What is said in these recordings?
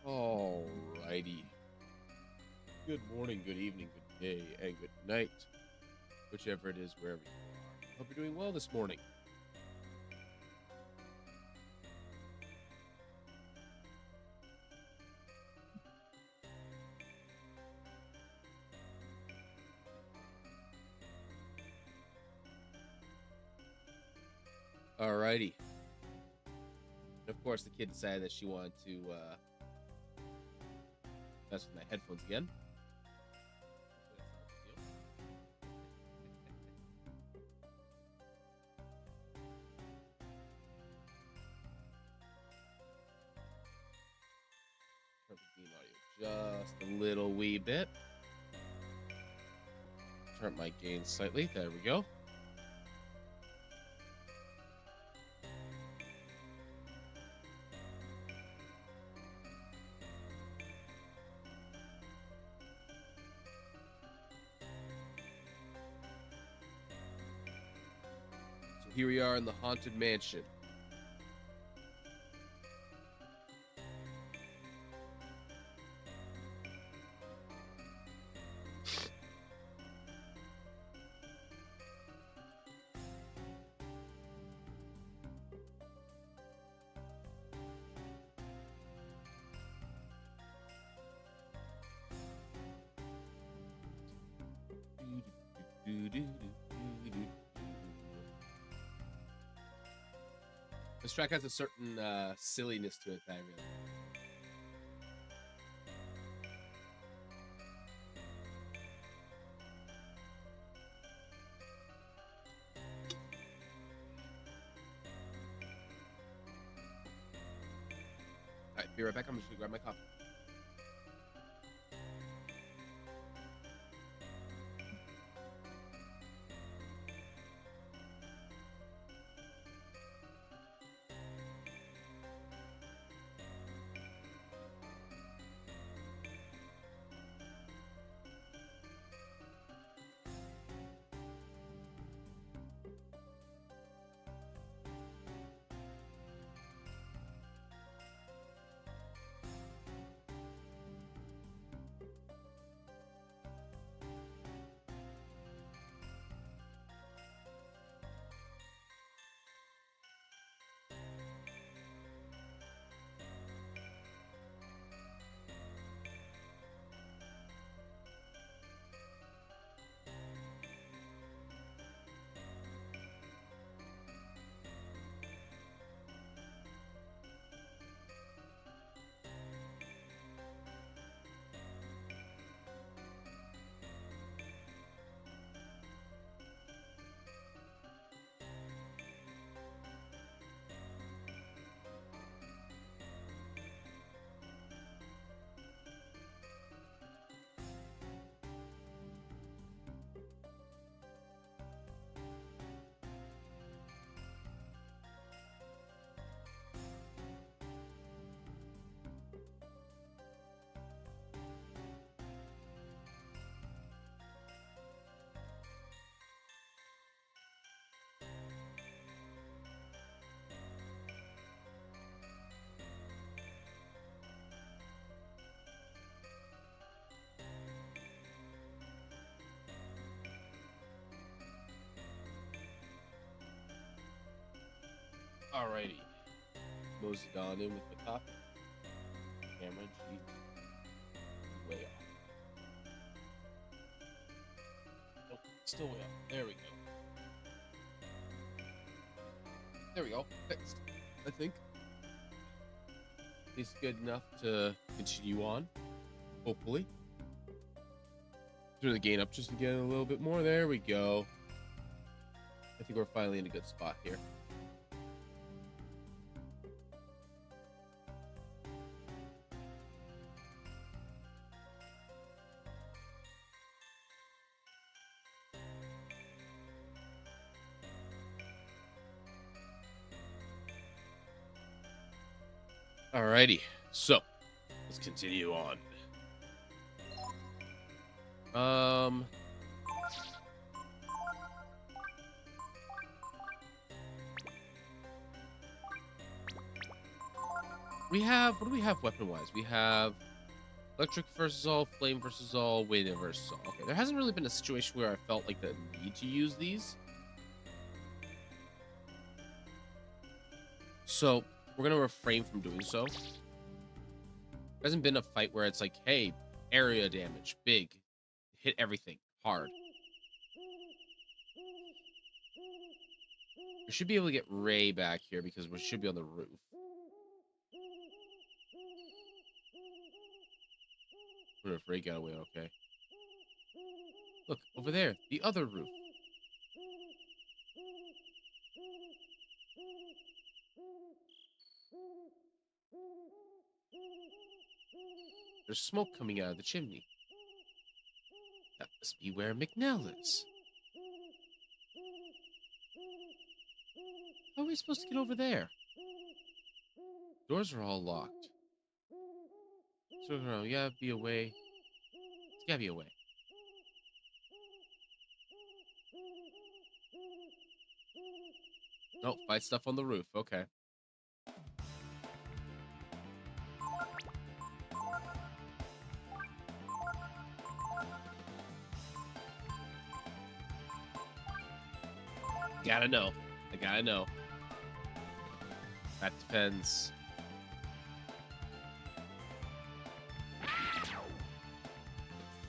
Alrighty. Good morning, good evening, good day, and good night, whichever it is, wherever you are. Hope you're doing well this morning. Alrighty. And of course, the kid decided that she wanted to mess with my headphones again. Turn the game audio just a little wee bit. Turn my gain slightly. There we go. So here we are in the Haunted Mansion. This track has a certain silliness to it that I really like. Alright, be right back. I'm just gonna grab my coffee. Alrighty. Moseyed on in with the coffee. Camera, geez. Way off. Nope, still way off. There we go. There we go. Fixed. I think. It's good enough to continue on. Hopefully. Turn the gain up just to get a little bit more. There we go. I think we're finally in a good spot here. Alrighty, so let's continue on. Um, We have, what do we have weapon-wise? We have electric versus all, flame versus all, wind versus all. Okay, there hasn't really been a situation where I felt like the need to use these. So we're going to refrain from doing so. There hasn't been a fight where it's like, hey, area damage, big, hit everything, hard. We should be able to get Ray back here because we should be on the roof. I wonder if Ray got away okay. Look, over there, the other roof. There's smoke coming out of the chimney. That must be where McNell is. How are we supposed to get over there? Doors are all locked. So, no, you gotta be away. It's gotta be away. Oh, fight stuff on the roof. Okay. Gotta know. I gotta know. That depends.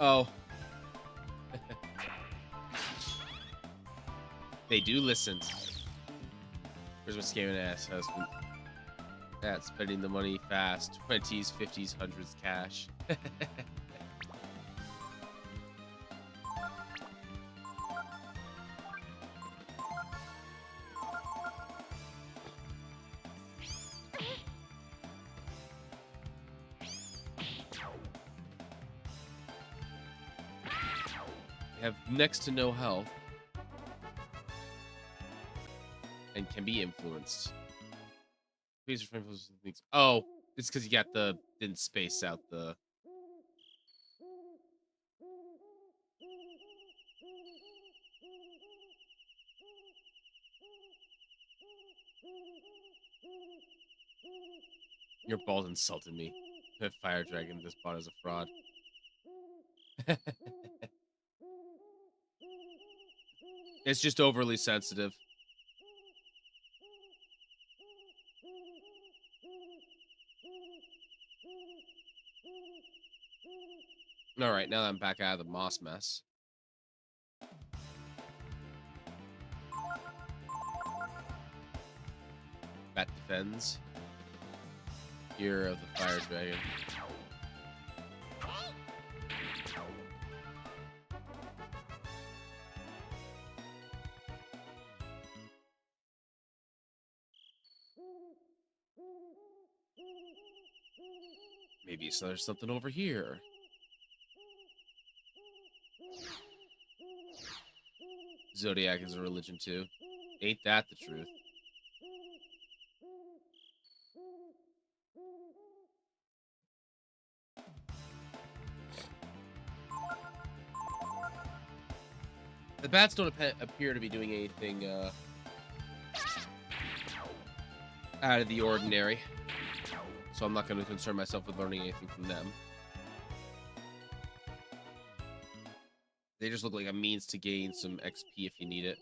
Oh. They do listen. Here's my scamming ass husband. That's spending the money fast. 20s, 50s, 100s cash. Have next to no health and can be influenced. Oh, it's because you got didn't space out the. Your balls insulted me. That fire dragon this bot is a fraud. It's just overly sensitive. All right, now that I'm back out of the moss mess. Bat defends. Year of the fire dragon. Maybe there's something over here. Zodiac is a religion too. Ain't that the truth? The bats don't appear to be doing anything out of the ordinary. So I'm not going to concern myself with learning anything from them. They just look like a means to gain some XP if you need it.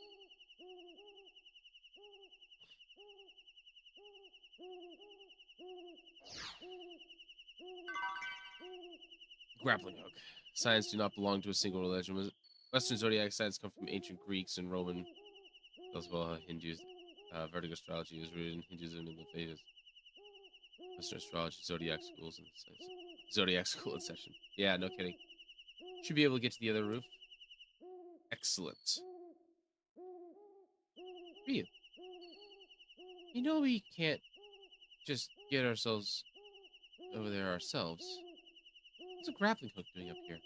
Grappling hook. Science do not belong to a single religion. Western zodiac signs come from ancient Greeks and Roman, as well as Hindus. Vertical astrology is rooted in Hinduism and the Vedas. Western astrology, zodiac schools, and zodiac school in session. Yeah, no kidding. Should be able to get to the other roof. Excellent. Ryu, you know we can't just get ourselves over there ourselves. What's a grappling hook doing up here?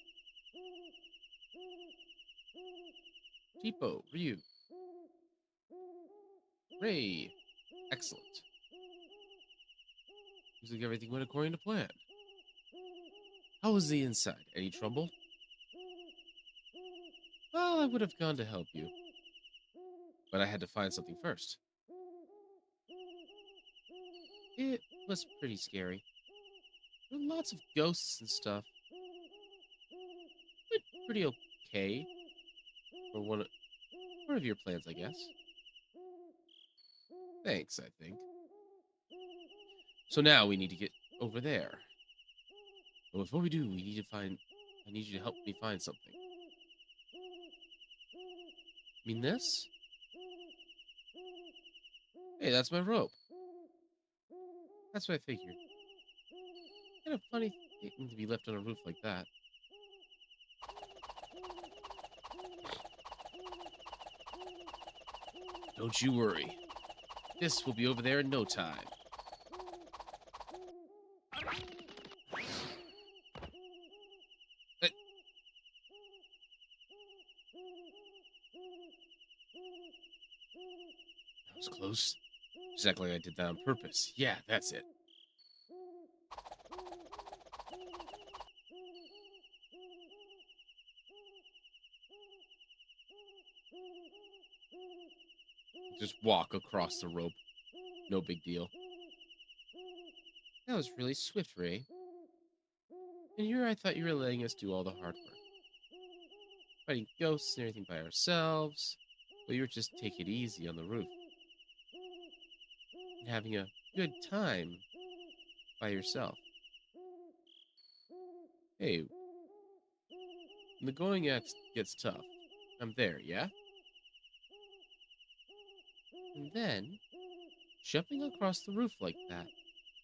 Tipo, Ryu. Ray. Excellent. Looks like everything went according to plan. How was the inside? Any trouble? Well, I would have gone to help you. But I had to find something first. It was pretty scary. There were lots of ghosts and stuff, but pretty okay for one of your plans, I guess. Thanks, I think. So now we need to get over there. But before we do, we need to find. I need you to help me find something. Mean this? Hey, that's my rope. That's what I figured. Kind of funny thing to be left on a roof like that. Don't you worry. This will be over there in no time. That was close. Exactly like I did that on purpose. Yeah, that's it. Just walk across the rope. No big deal. That was really swift, Ray. And here I thought you were letting us do all the hard work. Fighting ghosts and everything by ourselves. Well, you were just taking it easy on the roof. And having a good time by yourself. Hey, when the going gets tough, I'm there, yeah? And then, jumping across the roof like that.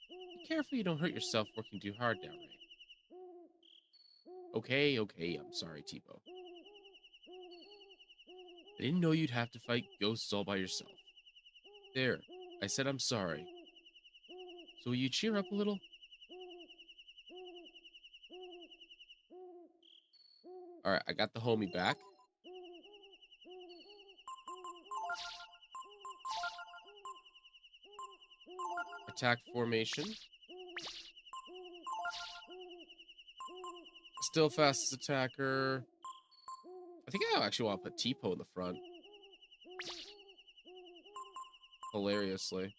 Be careful you don't hurt yourself working too hard now, Ray. Okay, I'm sorry, Tipo. I didn't know you'd have to fight ghosts all by yourself. There, I said I'm sorry. So will you cheer up a little? Alright, I got the homie back. Attack formation. Still fastest attacker. I think I actually want to put Tipo in the front. Hilariously.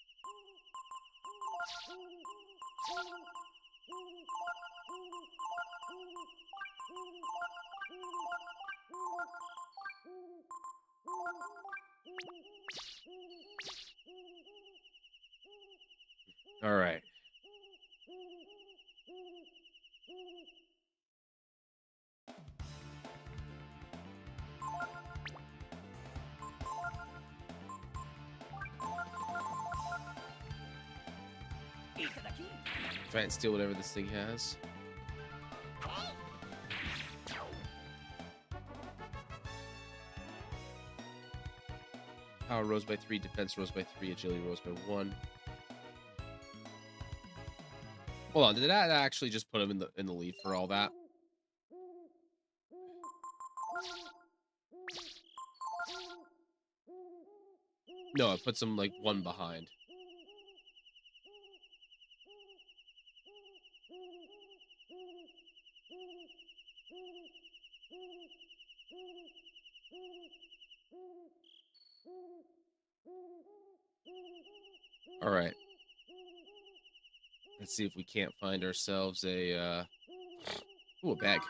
All right. Try and steal whatever this thing has. Power rose by 3, defense rose by 3, agility rose by 1. Hold on, did that actually just put him in the lead for all that? No, it puts him like 1 behind. All right. Let's see if we can't find ourselves a ooh, a bag.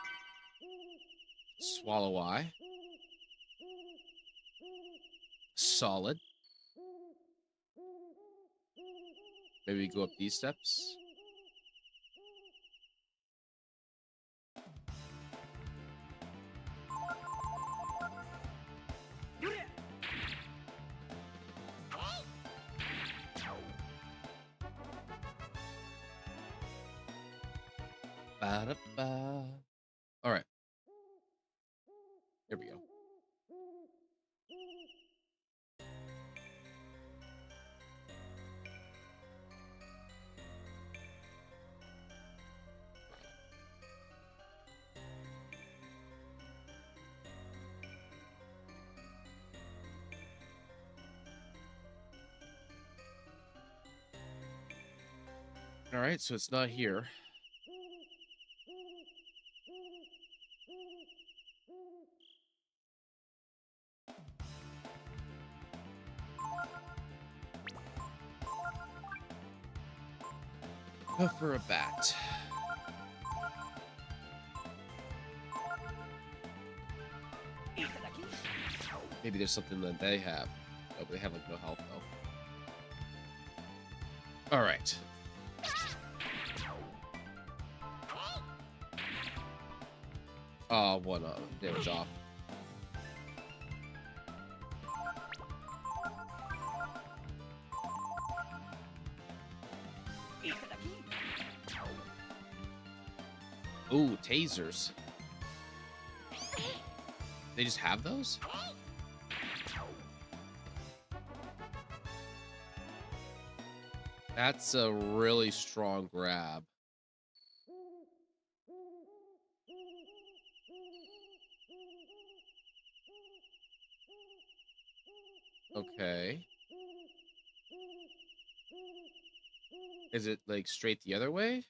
Swallow eye. Solid. Maybe we go up these steps. Ba-da-ba. All right. Here we go. All right, so it's not here. Go for a bat. Maybe there's something that they have. Oh, but they have like no health though. All right. Oh, one damage off. Ooh, tasers. They just have those? That's a really strong grab. Okay. Is it like straight the other way?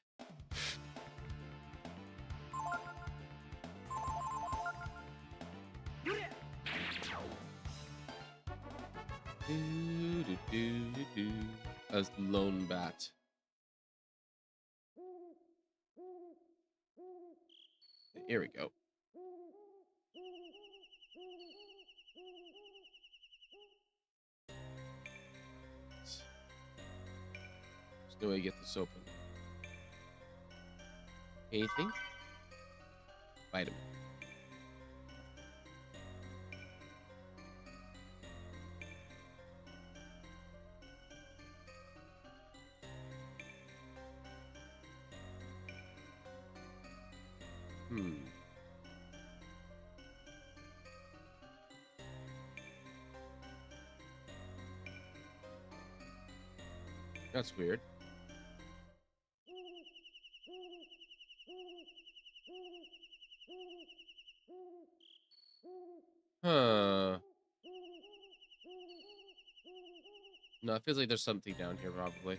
As lone bat. Here we go. There's no way to get this open. Anything? Vitamin. That's weird. Huh. No, it feels like there's something down here, probably.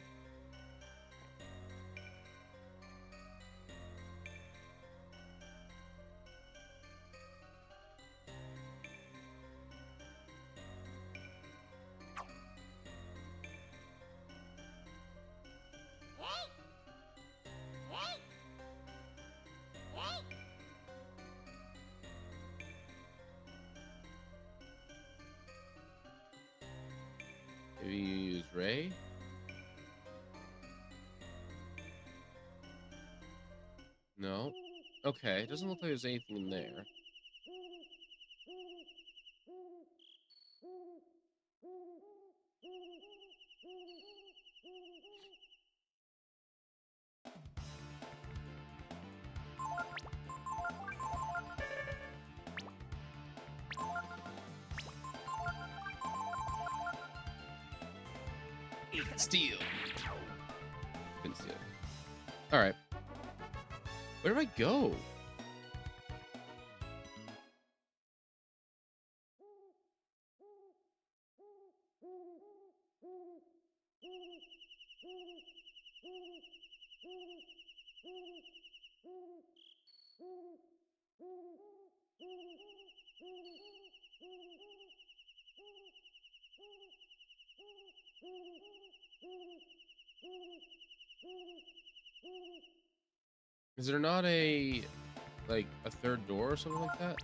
Maybe you use Ray? No? Okay, it doesn't look like there's anything in there. Steal. Couldn't steal. All right. Where do I go? Is there not a third door or something like that?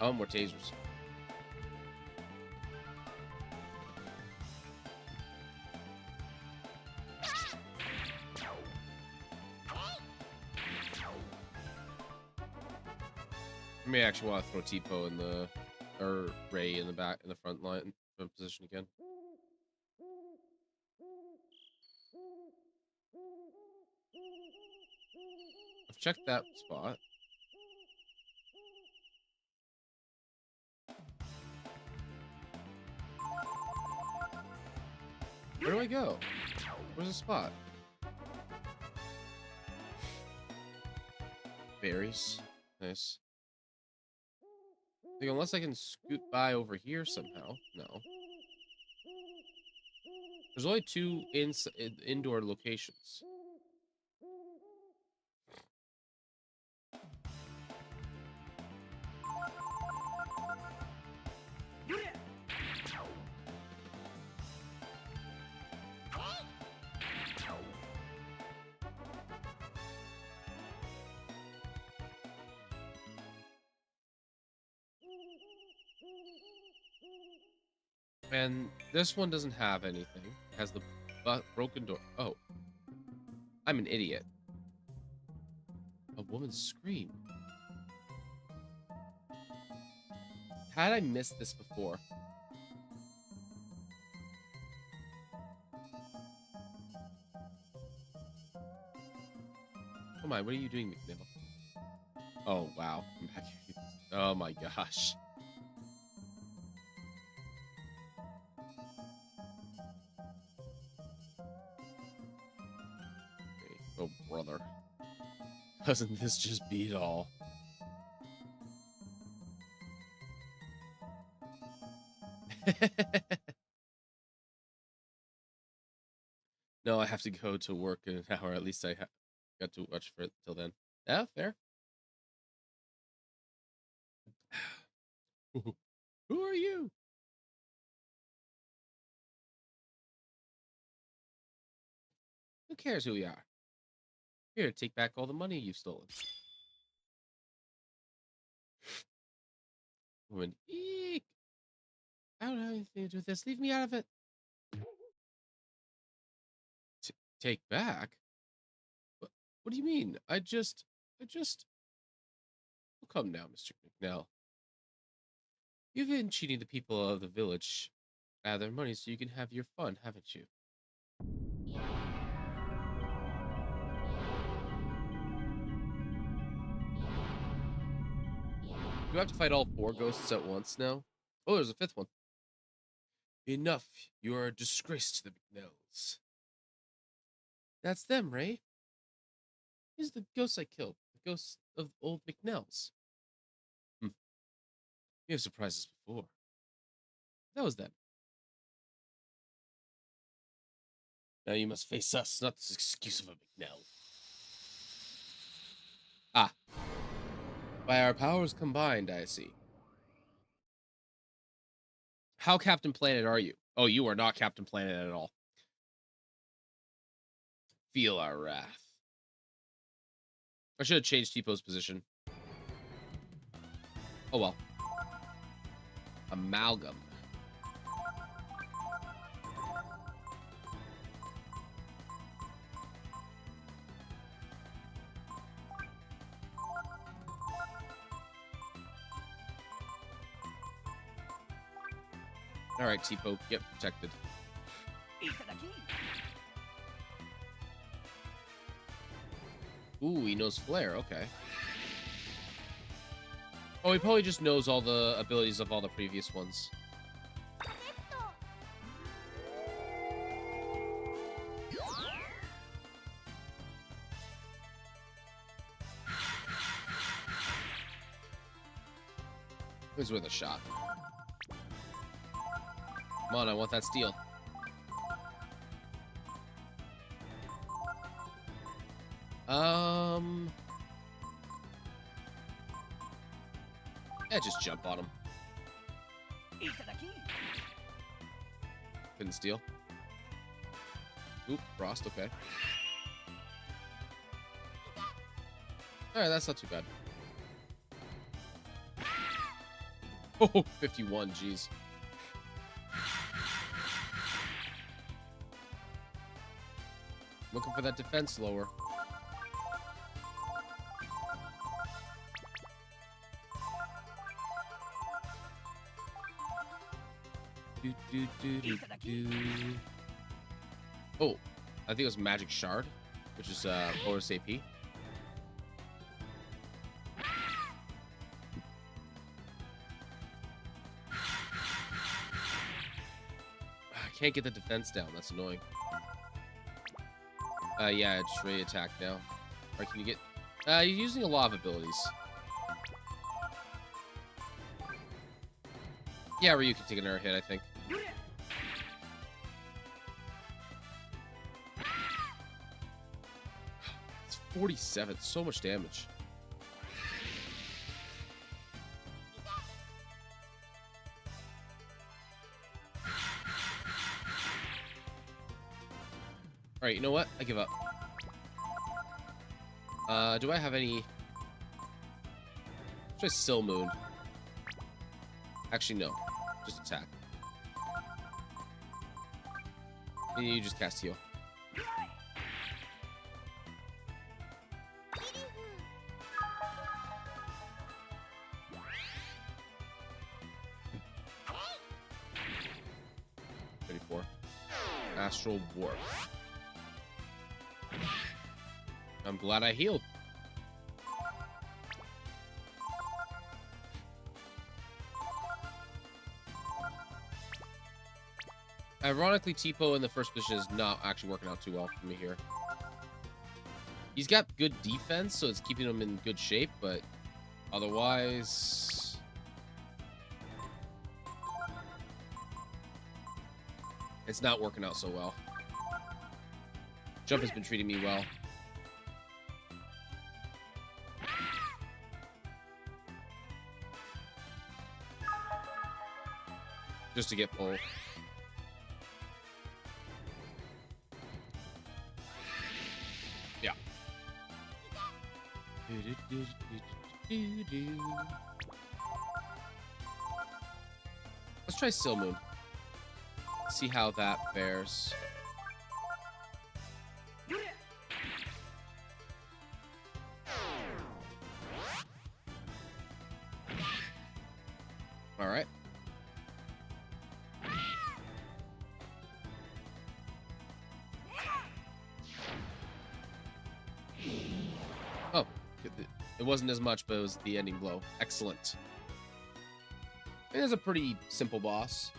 Oh, more tasers. I may actually want to throw Tipo in the, or Ray in the back, in the front line, front position again. I've checked that spot. Where do I go? Where's the spot? Berries. Nice. I think unless I can scoot by over here somehow. No. There's only two indoor locations. And this one doesn't have anything. It has the broken door. Oh, I'm an idiot. A woman's scream. How did I miss this before? Come on, what are you doing, McNill? Oh, wow. I'm back here. Oh, my gosh. Okay. Oh, brother. Doesn't this just beat all? No, I have to go to work in an hour. At least I got to watch for it till then. Yeah, fair. Who are you? Who cares who we are? Here, take back all the money you've stolen. Woman, eek! I don't have anything to do with this. Leave me out of it. Take back? What do you mean? Oh, come now, Mr. McNell. You've been cheating the people of the village out of their money so you can have your fun, haven't you? You have to fight all 4 ghosts at once now? Oh, there's a 5th one. Enough. You are a disgrace to the McNells. That's them, Ray. These are the ghosts I killed. The ghosts of old McNells. Hmm. You have surprised us before. That was them. Now you must face us, not this excuse of a McNell. Ah. By our powers combined, I see. How Captain Planet are you? Oh, you are not Captain Planet at all. Feel our wrath. I should have changed T-Po's position. Oh well. Amalgam. Alright, T-Po, get protected. Ooh, he knows Flare, okay. Oh, he probably just knows all the abilities of all the previous ones. It was worth a shot. Come on, I want that steal. Yeah, just jump on him. Couldn't steal. Oop, Frost, okay. Alright, that's not too bad. Oh, 51, jeez. Looking for that defense lower. Oh, I think it was Magic Shard, which is bonus AP. I can't get the defense down. That's annoying. Yeah, it's ready to attack now. Or can you get... you're using a lot of abilities. Yeah, Ryu can take another hit, I think. It's 47. So much damage. Alright, you know what? I give up. Do I have any... Try Still Moon. Actually, no. Just attack. And you just cast heal. Astral Warp. I'm glad I healed. Ironically, Tipo in the first position is not actually working out too well for me here. He's got good defense, so it's keeping him in good shape, but otherwise... it's not working out so well. Jump has been treating me well. Just to get full. Yeah. Let's try Still Moon. See how that fares. All right. Oh, it wasn't as much, but it was the ending blow. Excellent. It is a pretty simple boss.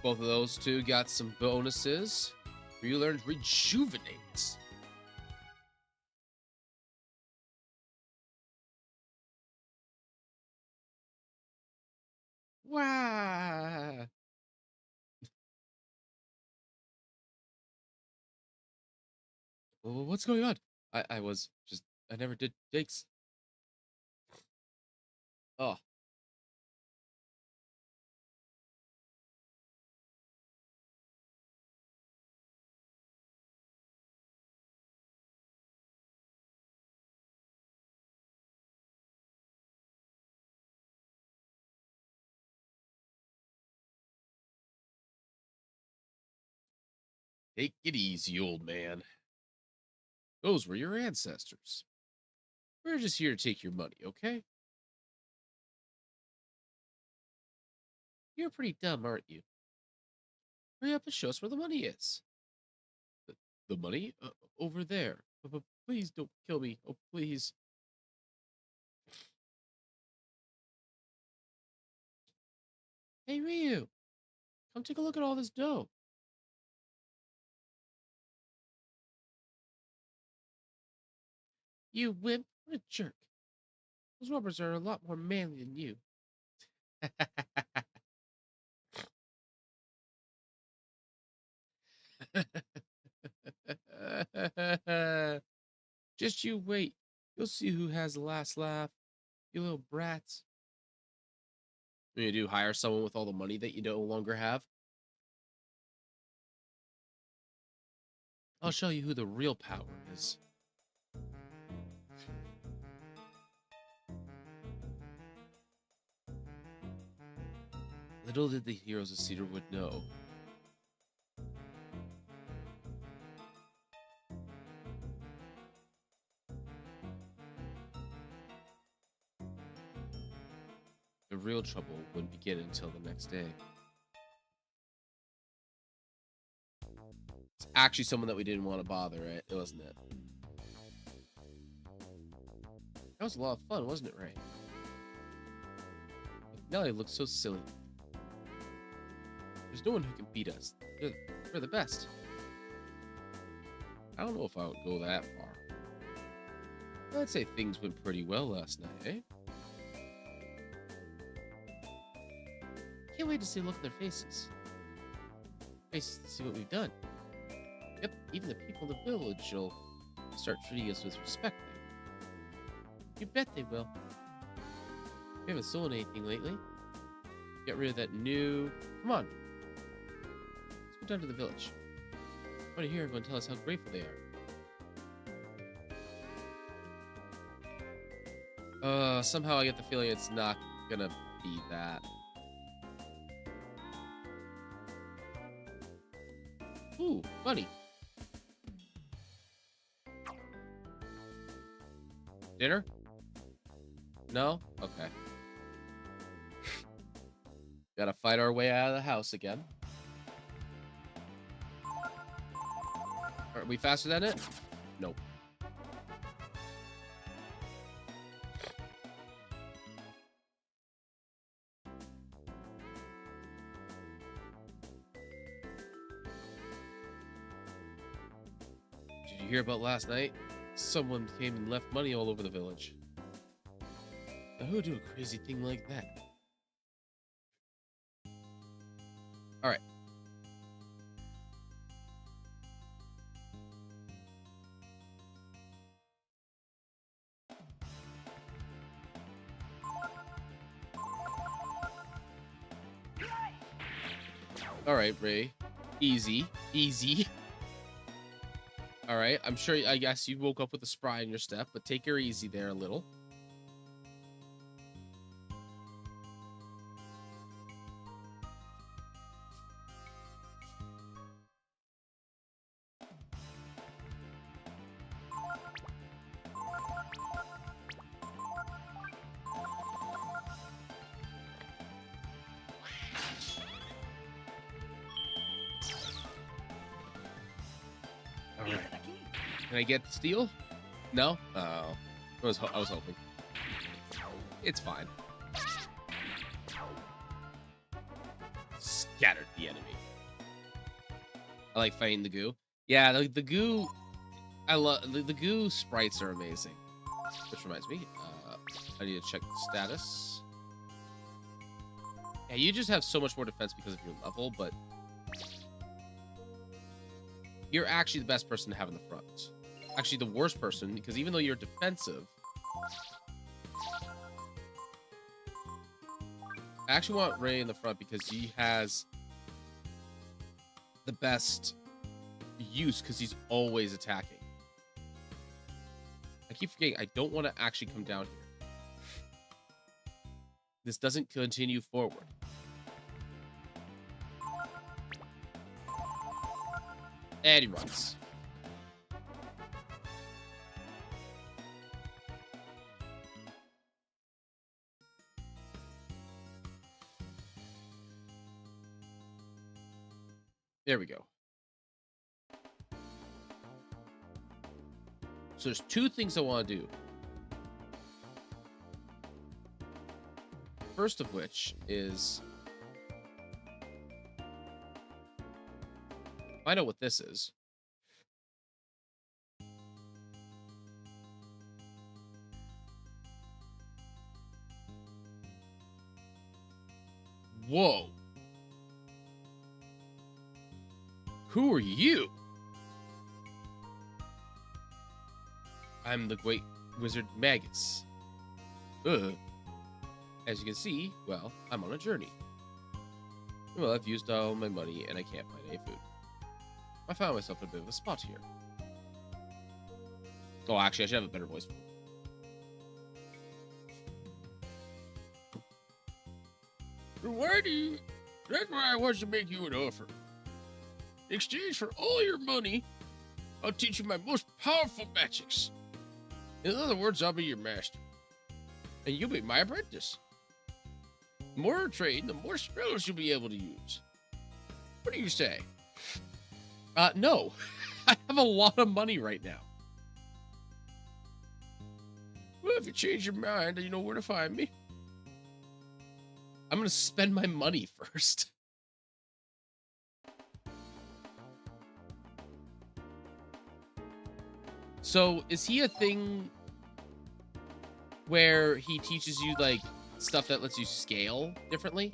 Both of those two got some bonuses. You learned Rejuvenate. Wow. What's going on? I was just, I never did Jakes. Oh. Take it easy, old man. Those were your ancestors. We're just here to take your money, okay? You're pretty dumb, aren't you? Hurry up and show us where the money is. The money? Over there. But please don't kill me. Oh, please. Hey, Ryu. Come take a look at all this dough. You wimp. What a jerk. Those robbers are a lot more manly than you. Just you wait. You'll see who has the last laugh. You little brats. What you do? Hire someone with all the money that you no longer have? I'll show you who the real power is. Little did the heroes of Cedarwood know. The real trouble wouldn't begin until the next day. It's actually someone that we didn't want to bother, right? It wasn't it? That was a lot of fun, wasn't it, Ray? Nelly looks so silly. There's no one who can beat us. We're the best. I don't know if I would go that far. I'd say things went pretty well last night, eh? Can't wait to see the look on their faces. Faces to see what we've done. Yep, even the people in the village will start treating us with respect then. You bet they will. We haven't stolen anything lately. Get rid of that new... Come on. Let's go down to the village. I want to hear everyone tell us how grateful they are. Somehow I get the feeling it's not gonna be that. Ooh, money. Dinner? No? Okay. Gotta fight our way out of the house again. Are we faster than it? Nope. Did you hear about last night? Someone came and left money all over the village. Now, who would do a crazy thing like that? All right. All right, Ray. Easy. Easy. All right. I'm sure, I guess you woke up with a spry in your step, but take her easy there a little. All right. Can I get the steal? No? Oh. I was hoping. It's fine. Scattered the enemy. I like fighting the goo. Yeah, the goo. I love the goo sprites are amazing. Which reminds me, I need to check the status. Yeah, you just have so much more defense because of your level, but you're actually the best person to have in the front. Actually, the worst person, because even though you're defensive, I actually want Ray in the front because he has the best use because he's always attacking. I keep forgetting I don't want to actually come down here. This doesn't continue forward. And he runs. There we go. So there's two things I want to do. First of which is find out what this is. Whoa. Who are you? I'm the great wizard Magus. As you can see, well, I'm on a journey. Well, I've used all my money and I can't find any food. I found myself in a bit of a spot here. Oh, actually, I should have a better voice. That's why I want to make you an offer. In exchange for all your money, I'll teach you my most powerful magics. In other words, I'll be your master. And you'll be my apprentice. The more you train, the more spells you'll be able to use. What do you say? No. I have a lot of money right now. Well, if you change your mind, you know where to find me. I'm going to spend my money first. So, is he a thing where he teaches you, like, stuff that lets you scale differently?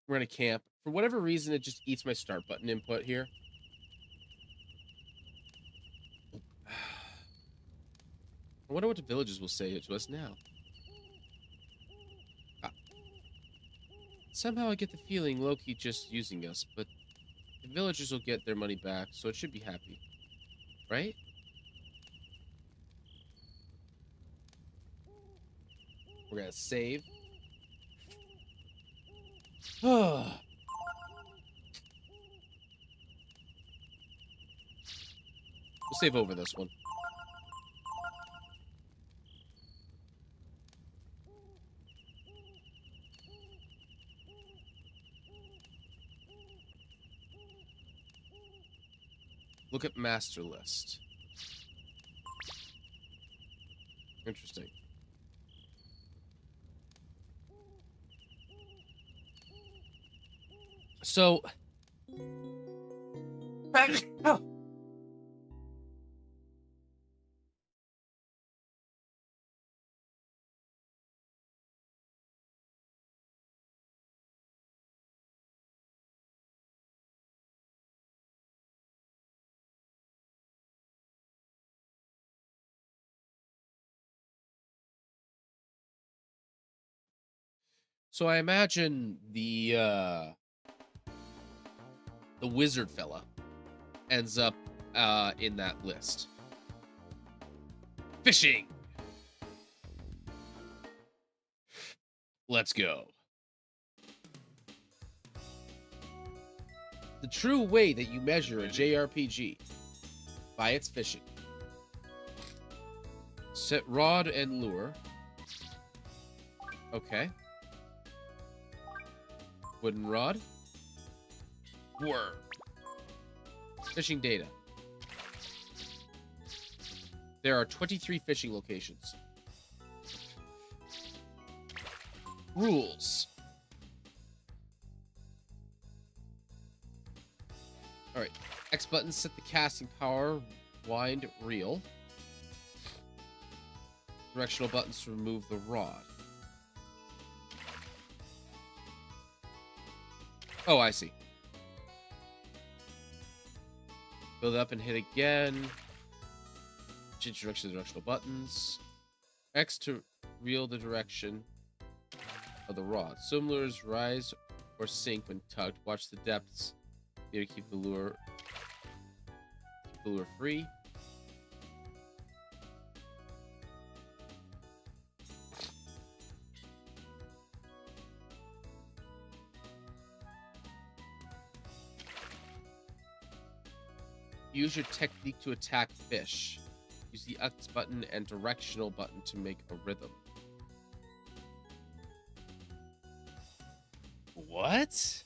We're gonna camp. For whatever reason, it just eats my start button input here. I wonder what the villagers will say to us now. Somehow I get the feeling Loki just using us, but the villagers will get their money back, so it should be happy. Right? We're gonna save. We'll save over this one. Look at master list. Interesting. So, I imagine the wizard fella ends up in that list. Fishing. Let's go. The true way that you measure a JRPG by its fishing. Set rod and lure. Okay. Wooden rod. Worm. Fishing data. There are 23 fishing locations. Rules. Alright. X button, set the casting power, wind, reel. Directional buttons to remove the rod. Oh, I see. Build up and hit again. Change direction, directional buttons. X to reel the direction of the rod. Swim lures rise or sink when tugged. Watch the depths. Here to keep the lure free. Use your technique to attack fish. Use the X button and directional button to make a rhythm. What?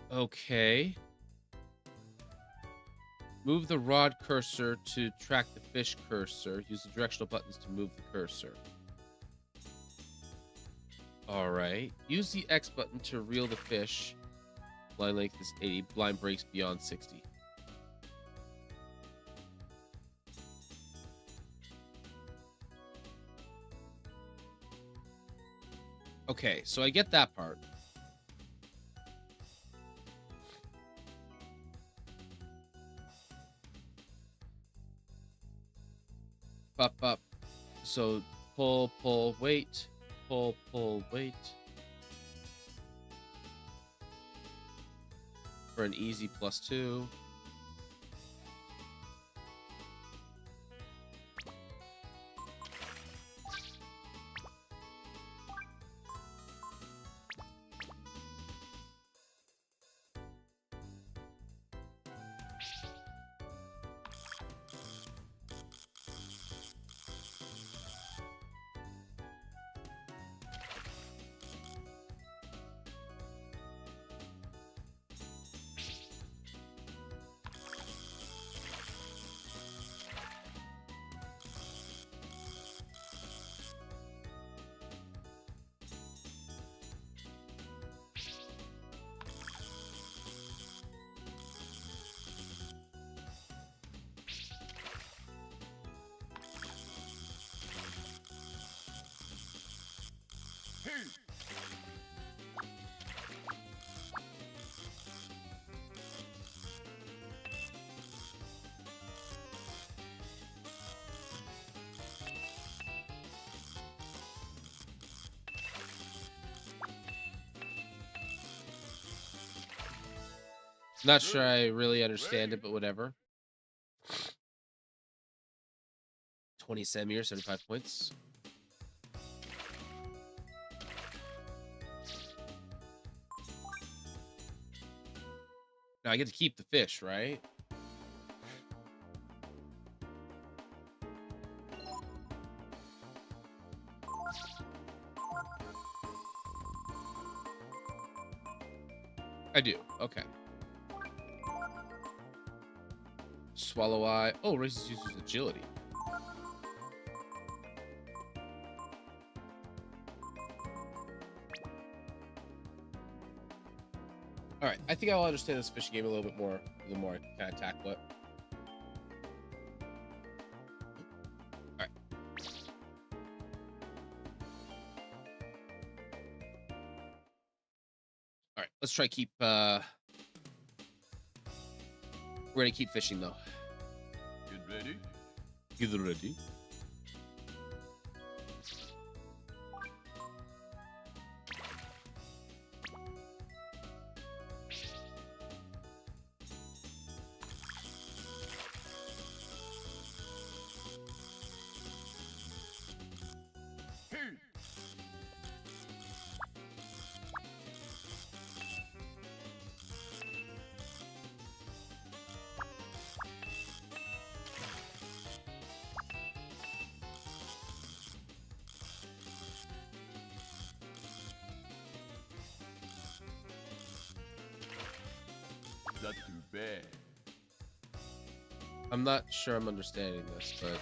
Okay. Move the rod cursor to track the fish cursor. Use the directional buttons to move the cursor. Alright. Use the X button to reel the fish. Line length is 80. Blind breaks beyond 60. Okay, so I get that part. Up. So pull, wait. Pull, wait. For an easy +2. Not sure I really understand it, but whatever. 20 centimeters, 75 points. Now I get to keep the fish, right? I do. Okay. Swallow eye. Oh, raises user's agility. All right. I think I'll understand this fishing game a little bit more the more I kind of tackle it. All right. All right. Let's try keep. We're gonna keep fishing though. Get ready. Get ready. Hey. Not too bad. I'm not sure I'm understanding this, but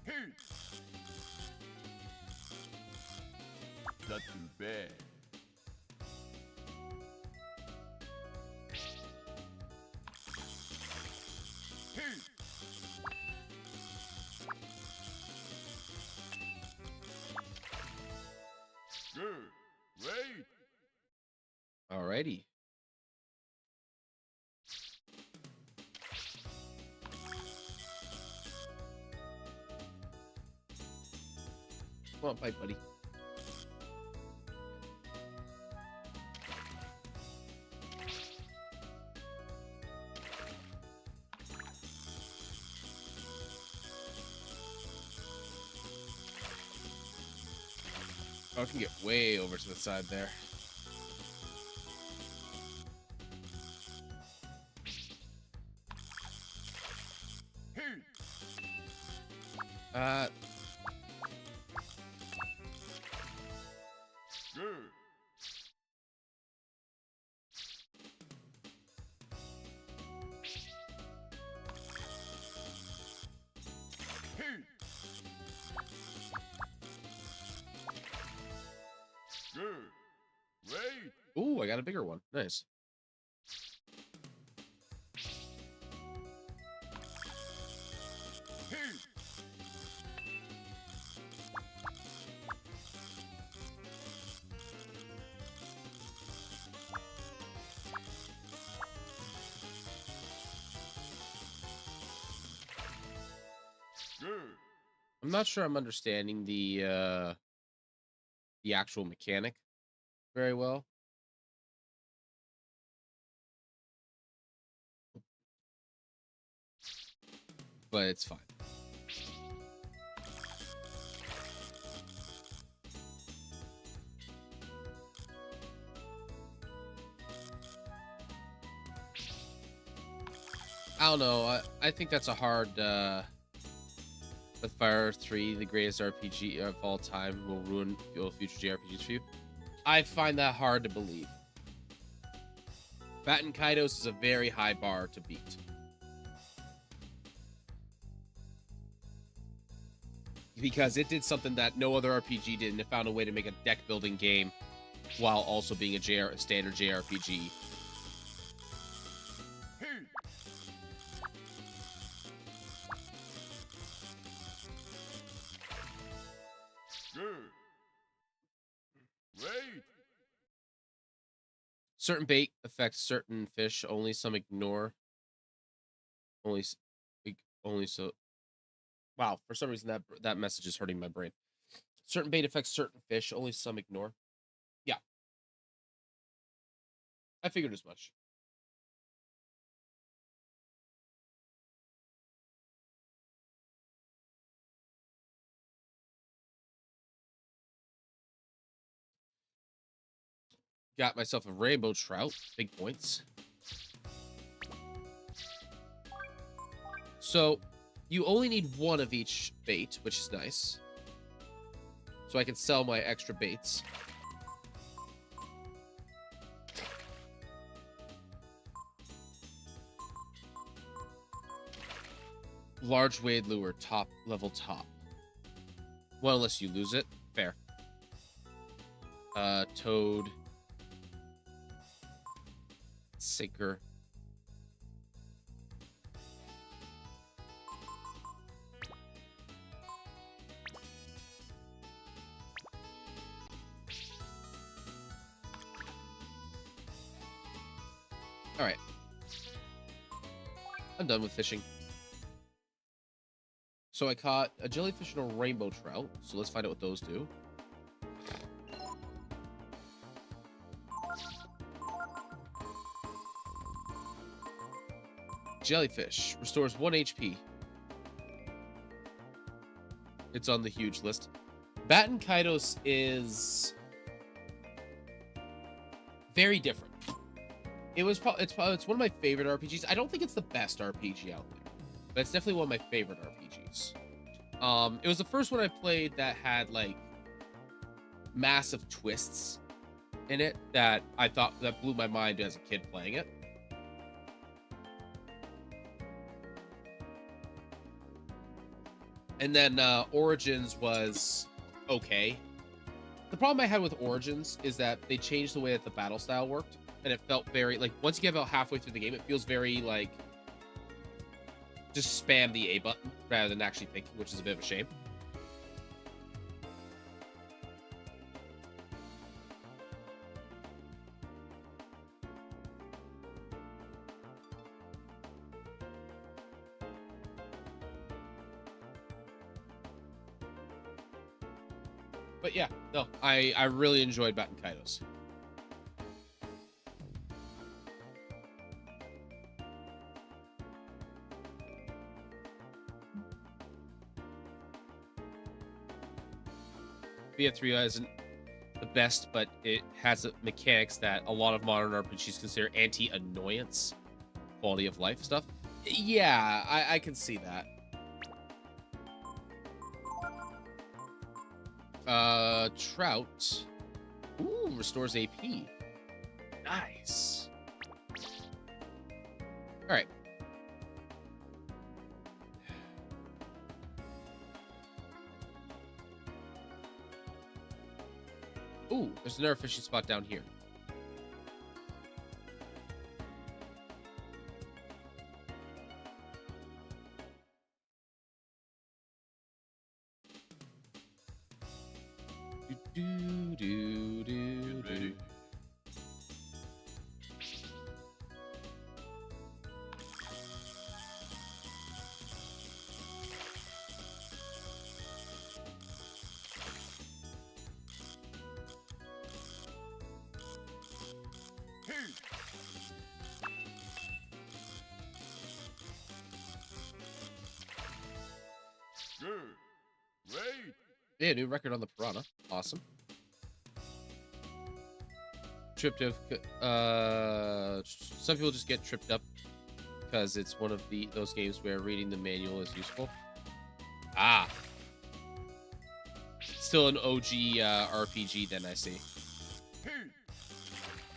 Hey. Not too bad. Hey. Good. Great. alrighty. Come on, bite, buddy. Oh, I can get way over to the side there. Hey. Uh, Good. Hey. Good. Great. ooh, I got a bigger one. Nice. Hey. Good. I'm not sure I'm understanding the actual mechanic very well, but it's fine. I don't know. I think that's a hard with Fire 3, the greatest RPG of all time, will ruin your future JRPGs for you. I find that hard to believe. Batten Kaitos is a very high bar to beat. Because it did something that no other RPG did, and it found a way to make a deck building game while also being a standard JRPG. Hey. Good. Great. Certain bait affects certain fish, only some ignore. Only, only so Wow, for some reason that message is hurting my brain. Certain bait affects certain fish, only some ignore. Yeah, I figured as much. Got myself a rainbow trout. Big points. So, you only need one of each bait, which is nice. So I can sell my extra baits. Large wade lure, top level top. Well, unless you lose it. Fair. Toad. Sinker. All right. I'm done with fishing. So I caught a jellyfish and a rainbow trout. So let's find out what those do. Jellyfish restores 1 HP. It's on the huge list. Baton Kaitos is very different. It's one of my favorite RPGs. I don't think it's the best RPG out there, but it's definitely one of my favorite RPGs. It was the first one I played that had like massive twists in it that I thought that blew my mind as a kid playing it. And then Origins was okay. The problem I had with Origins is that they changed the way that the battle style worked, and it felt very like once you get about halfway through the game, it feels very like just spam the A button rather than actually thinking, which is a bit of a shame. But yeah, no, I really enjoyed Baton Kaitos. BF3 isn't the best, but it has mechanics that a lot of modern RPGs consider anti-annoyance, quality of life stuff. Yeah, I can see that. Trout. Ooh, restores AP. Nice. All right. Ooh, there's another fishing spot down here. Do, do, do, do. Good. Great. Yeah, new record on the Piranha. Awesome. Tripped up. Some people just get tripped up because it's one of those games where reading the manual is useful. Ah. Still an OG RPG, then I see.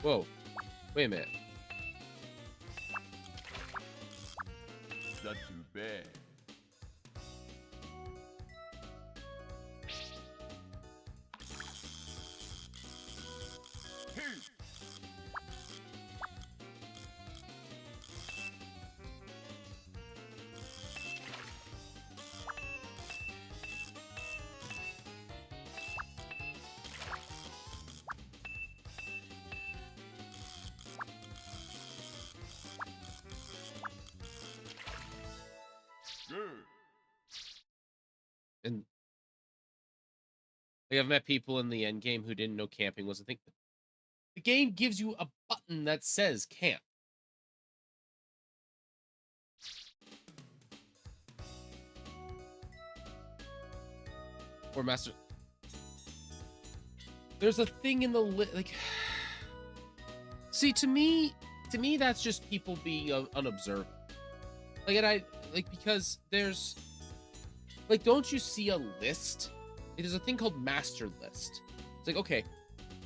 Whoa. Wait a minute. Not too bad. And like I've met people in the end game who didn't know camping was a thing. The game gives you a button that says camp. Or master. There's a thing in the like. See, to me, that's just people being unobservant. Like, and I like because there's like, don't you see a list? Like, there's a thing called master list. It's like, okay,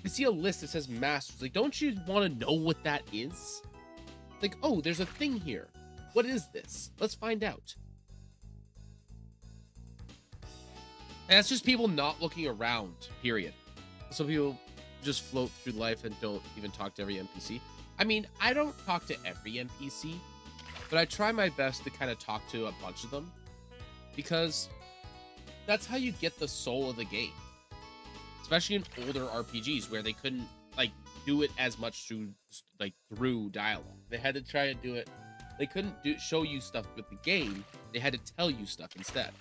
you see a list that says masters. Like, don't you want to know what that is? Like, oh, there's a thing here. What is this? Let's find out. And that's just people not looking around, period. Some people just float through life and don't even talk to every NPC. I mean, I don't talk to every NPC, but I try my best to kind of talk to a bunch of them because that's how you get the soul of the game. Especially in older RPGs where they couldn't like do it as much through dialogue. They had to try to do it. They couldn't show you stuff with the game. They had to tell you stuff instead.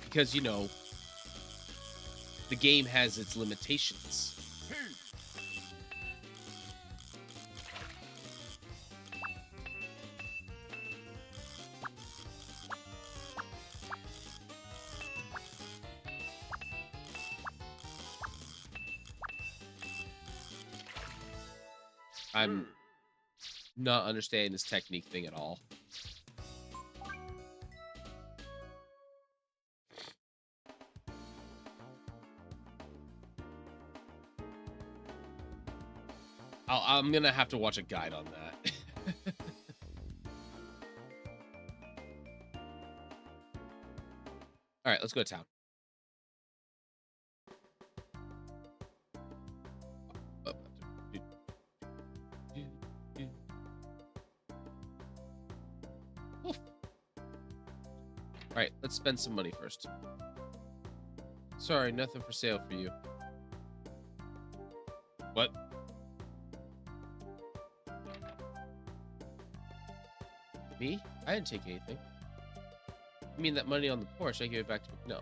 Because, you know, the game has its limitations. I'm not understanding this technique thing at all. I'm gonna have to watch a guide on that. All right, let's go to town. Oof. All right, let's spend some money first. Sorry, nothing for sale for you. What? Me? I didn't take anything. You mean that money on the porch? I gave it back to no.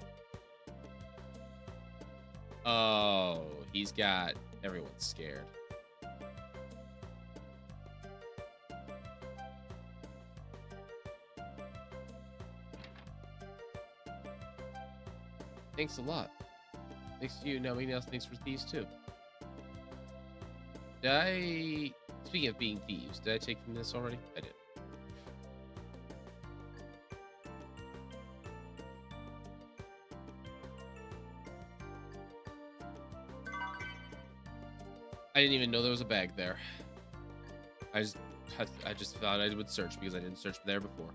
Oh, he's got everyone scared. Thanks a lot. Thanks to you. Now maybe else thanks for thieves too. Did I... Speaking of being thieves, did I take from this already? I did. I didn't even know there was a bag there. I just thought I would search because I didn't search there before.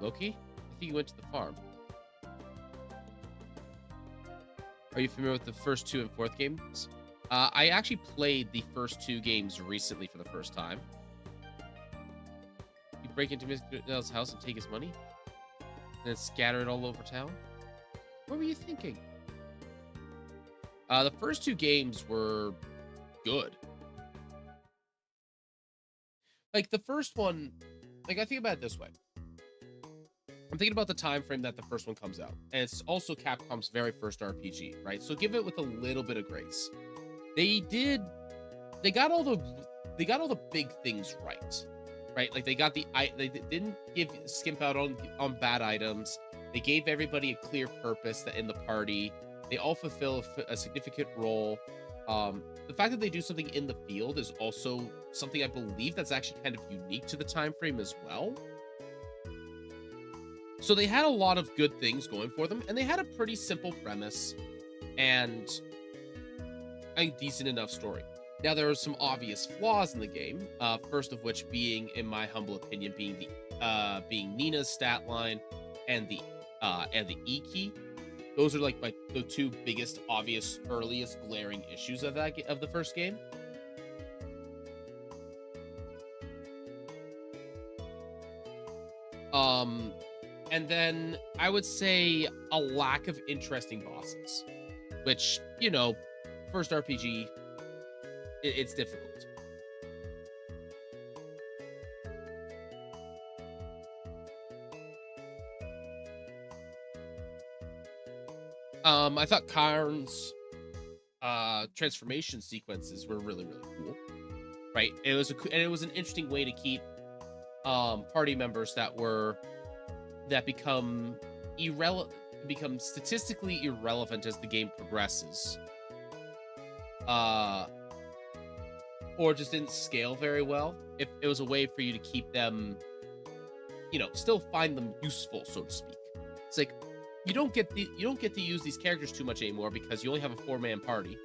Loki? I think you went to the farm. Are you familiar with the first 2 and 4th games? I actually played the first 2 games recently for the first time. You break into Mr. Nell's house and take his money? And then scatter it all over town? What were you thinking? The first 2 games were good. Like, the first one... Like, I think about it this way. I'm thinking about the time frame that the first one comes out. And it's also Capcom's very first RPG, right? So give it with a little bit of grace. They got all the big things right? Like they didn't skimp out on bad items. They gave everybody a clear purpose in the party. They all fulfill a significant role. The fact that they do something in the field is also something I believe that's actually kind of unique to the time frame as well. So they had a lot of good things going for them, and they had a pretty simple premise and a decent enough story. Now, there are some obvious flaws in the game. First of which being, in my humble opinion, being Nina's stat line and the E key. Those are like the 2 biggest, obvious, earliest glaring issues of the first game. And then I would say a lack of interesting bosses, which, you know, first RPG, it's difficult. I thought Karn's transformation sequences were really really cool. Right, and it was an interesting way to keep party members that become statistically irrelevant as the game progresses, uh or just didn't scale very well. If it was a way for you to keep them, still find them useful, so to speak. It's like you don't get to use these characters too much anymore because you only have a four-man party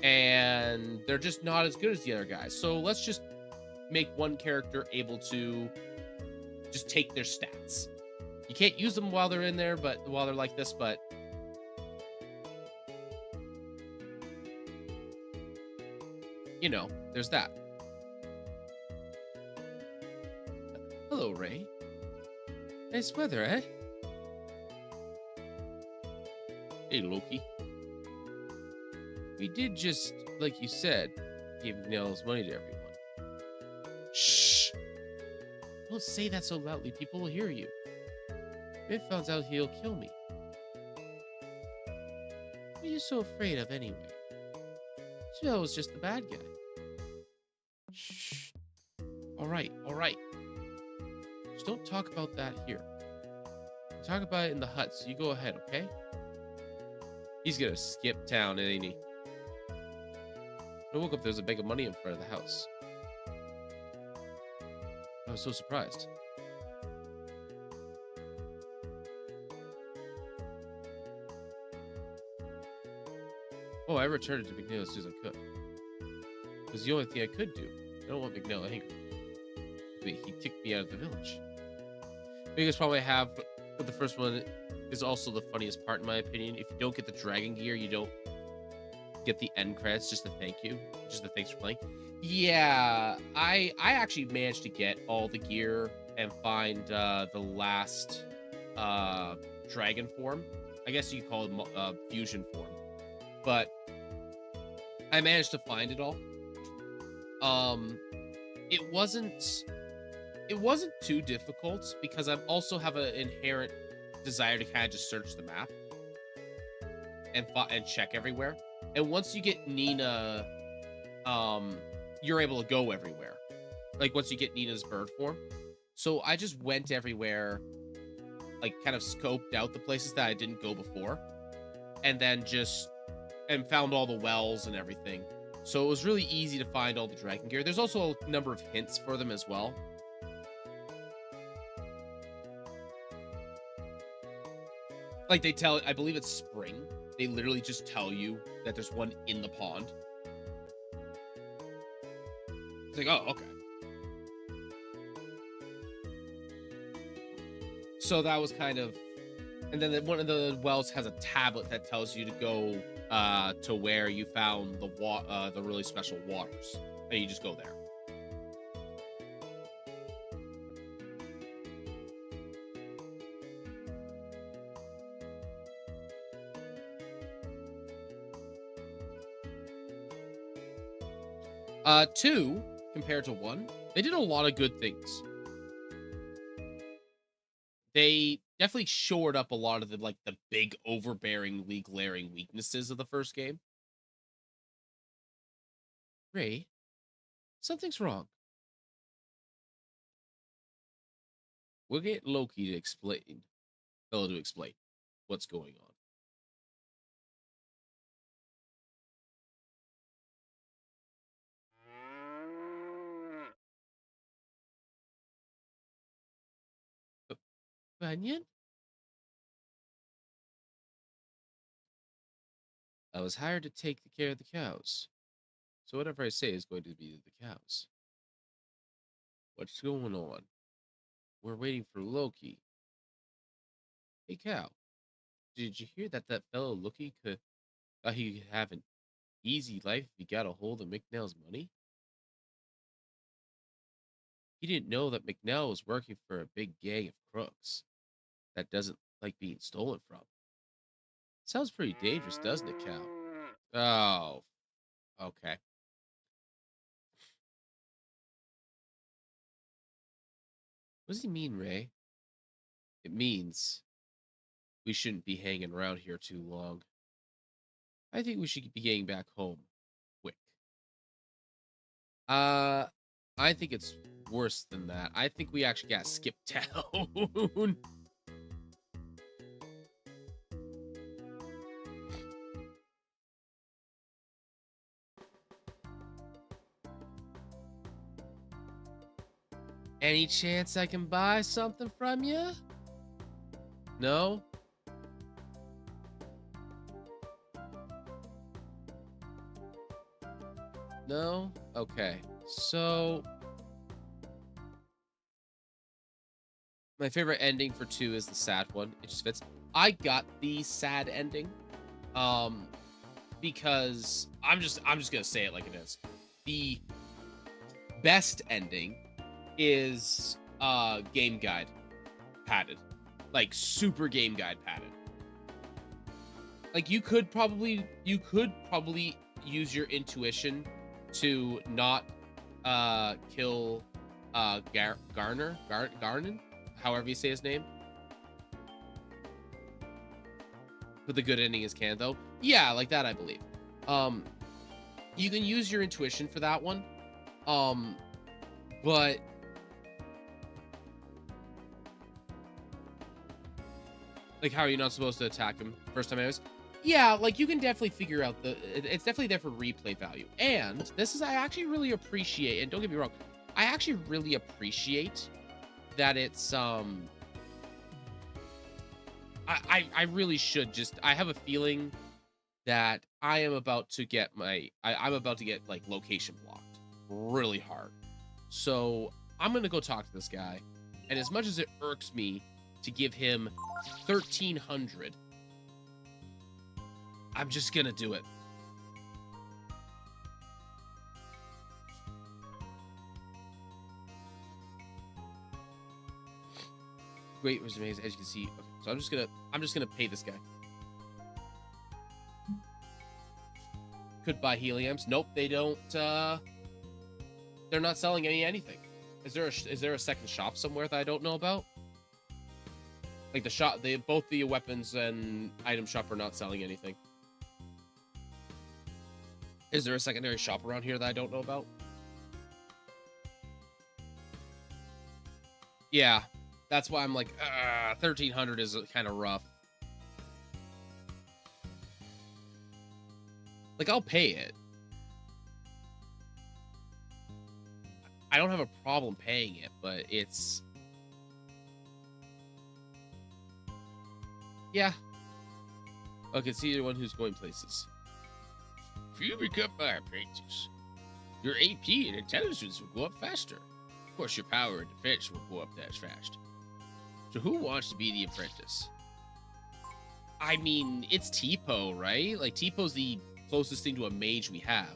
and they're just not as good as the other guys. So let's just make one character able to just take their stats. You can't use them while they're in there, but while they're like this, but there's that. Hello, Ray. Nice weather, eh? Hey, Loki. We did just, like you said, give Nell's money to everyone. Shh! Don't say that so loudly. People will hear you. If it finds out, he'll kill me. What are you so afraid of, anyway? Phil was just the bad guy. Shh. All right, all right. Just don't talk about that here. We'll talk about it in the hut, so you go ahead, okay? He's gonna skip town, ain't he? I woke up, there's a bag of money in front of the house. I was so surprised. Oh, I returned it to McNeil as soon as I could. It was the only thing I could do. I don't want McNeil angry. He kicked me out of the village. The biggest problem I have with the first one is also the funniest part, in my opinion. If you don't get the dragon gear, you don't get the end credits, just the thank you, just the thanks for playing. Yeah, I actually managed to get all the gear and find the last dragon form. I guess you could call it fusion form, but I managed to find it all. It wasn't too difficult because I also have an inherent desire to kind of just search the map and check everywhere. And once you get Nina, you're able to go everywhere. Like once you get Nina's bird form. So I just went everywhere, like kind of scoped out the places that I didn't go before, and then and found all the wells and everything. So it was really easy to find all the dragon gear. There's also a number of hints for them as well. Like I believe it's spring. They literally just tell you that there's one in the pond. It's like, oh, okay. So that was kind of, and then one of the wells has a tablet that tells you to go to where you found the really special waters, and you just go there. Two compared to one, they did a lot of good things. They definitely shored up a lot of the big overbearingly glaring weaknesses of the first game. Ray, something's wrong. We'll get Loki to explain what's going on. Banyan? I was hired to take care of the cows. So whatever I say is going to be the cows. What's going on? We're waiting for Loki. Hey, cow. Did you hear that fellow Loki he could have an easy life if he got a hold of McNell's money? He didn't know that McNell was working for a big gang of crooks that doesn't like being stolen from. Sounds pretty dangerous, doesn't it, cow? Oh, okay. What does he mean, Ray? It means we shouldn't be hanging around here too long. I think we should be getting back home quick. Uh, I think it's worse than that. I think we actually got skipped town. Any chance I can buy something from you? No? No? Okay. So my favorite ending for 2 is the sad one. It just fits. I got the sad ending. Um because I'm just going to say it like it is. The best ending is game guide padded. Like super game guide padded. Like you could probably use your intuition to not kill Garnon, however you say his name. But the good ending is canon though. Yeah, like that I believe. You can use your intuition for that one. But like, how are you not supposed to attack him first time anyways? Yeah, like you can definitely figure out it's definitely there for replay value. And this is, I actually really appreciate, and don't get me wrong, I actually really appreciate that it's I really should just, I have a feeling that I am about to get I'm about to get like location blocked really hard. So I'm gonna go talk to this guy, and as much as it irks me to give him 1,300, I'm just gonna do it. Great resumes, as you can see. Okay, so I'm just gonna pay this guy. Could buy heliums. Nope, they don't. They're not selling anything. Is there a second shop somewhere that I don't know about? Like the shop, both the weapons and item shop are not selling anything. Is there a secondary shop around here that I don't know about? Yeah, that's why I'm like, 1,300 is kind of rough. Like, I'll pay it. I don't have a problem paying it, but it's... Yeah. Okay, see the one who's going places. If you become my apprentice, your AP and intelligence will go up faster. Of course, your power and defense will go up that fast. So who wants to be the apprentice? I mean, it's Tipo, right? Like, Tipo's the closest thing to a mage we have.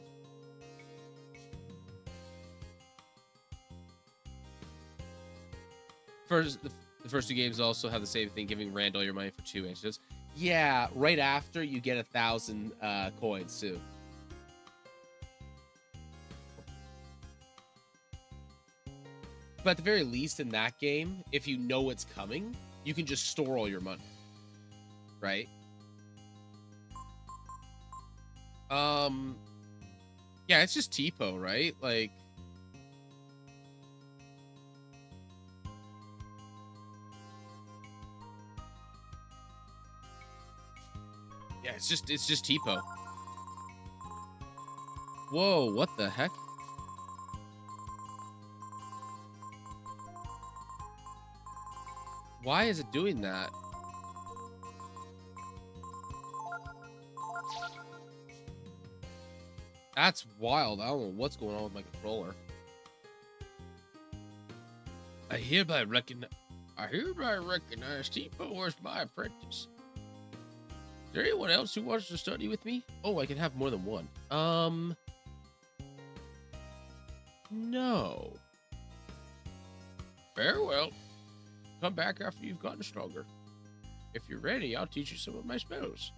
The first 2 games also have the same thing, giving Randall your money for 2 inches. Yeah, right after you get 1,000 coins too. But at the very least in that game, if you know it's coming, you can just store all your money. Right? Yeah, it's just Tipo, right? Like, yeah, it's just Tipo. Whoa, what the heck? Why is it doing that? That's wild. I don't know what's going on with my controller. I hereby recognize Tipo as my apprentice. Is there anyone else who wants to study with me? Oh, I can have more than one. No. Very well. Come back after you've gotten stronger. If you're ready, I'll teach you some of my spells.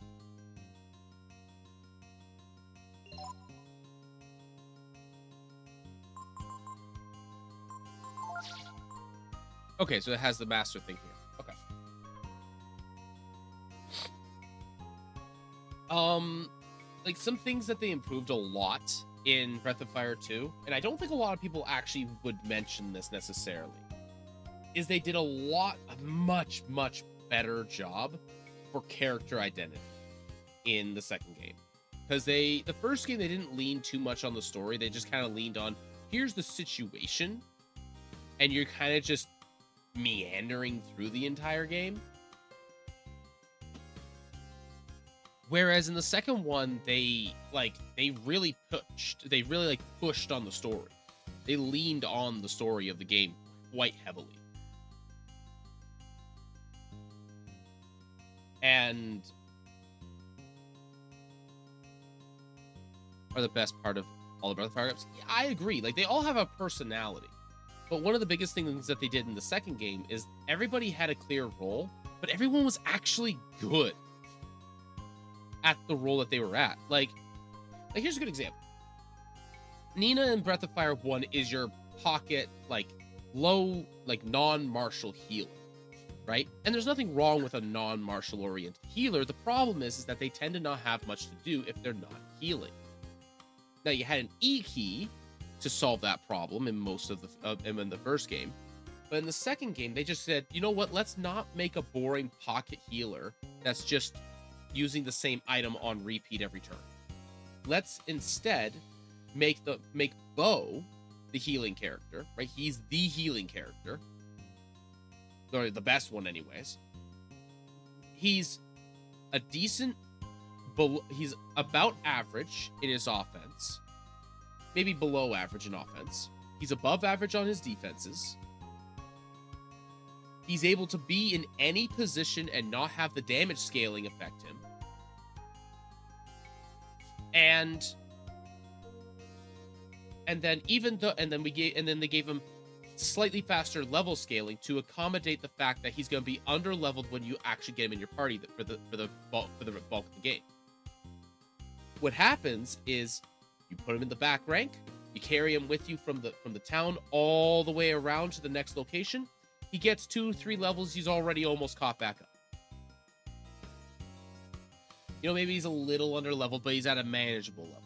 Okay, so it has the master thing here. Okay. Um, like some things that they improved a lot in Breath of Fire 2, and I don't think a lot of people actually would mention this necessarily, is they did a much, much better job for character identity in the second game. Because the first game, they didn't lean too much on the story. They just kind of leaned on, here's the situation, and you're kind of just meandering through the entire game. Whereas in the second one, they really pushed on the story. They leaned on the story of the game quite heavily. And are the best part of all the Breath of Fire games. Yeah, I agree. Like, they all have a personality. But one of the biggest things that they did in the second game is everybody had a clear role, but everyone was actually good at the role that they were at. Like here's a good example. Nina in Breath of Fire 1 is your pocket, low, non-martial healer, right? And there's nothing wrong with a non-martial oriented healer. The problem is that they tend to not have much to do if they're not healing. Now, you had an E key to solve that problem in most of in the first game, but in the second game, they just said, you know what? Let's not make a boring pocket healer that's just using the same item on repeat every turn. Let's instead make Bo the healing character, right? He's the healing character, or the best one, anyways. He's a decent. He's about average in his offense, maybe below average in offense. He's above average on his defenses. He's able to be in any position and not have the damage scaling affect him. And then they gave him slightly faster level scaling to accommodate the fact that he's going to be under leveled when you actually get him in your party for the bulk of the game. What happens is you put him in the back rank, you carry him with you from the town all the way around to the next location. He gets 2-3 levels, he's already almost caught back up. You know, maybe he's a little under leveled, but he's at a manageable level.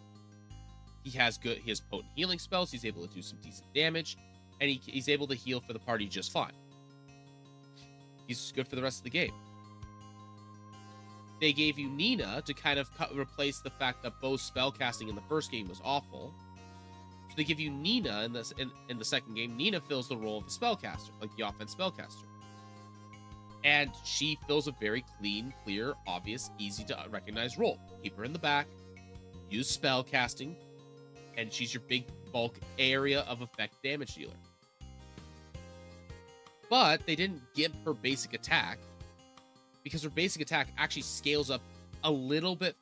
He has potent healing spells, he's able to do some decent damage, and he's able to heal for the party just fine. He's good for the rest of the game. They gave you Nina to kind of replace the fact that Bo's spellcasting in the first game was awful. So they give you Nina in the second game. Nina fills the role of the spellcaster, like the offense spellcaster. And she fills a very clean, clear, obvious, easy to recognize role. Keep her in the back, use spellcasting, and she's your big bulk area of effect damage dealer. But they didn't give her basic attack, because her basic attack actually scales up a little bit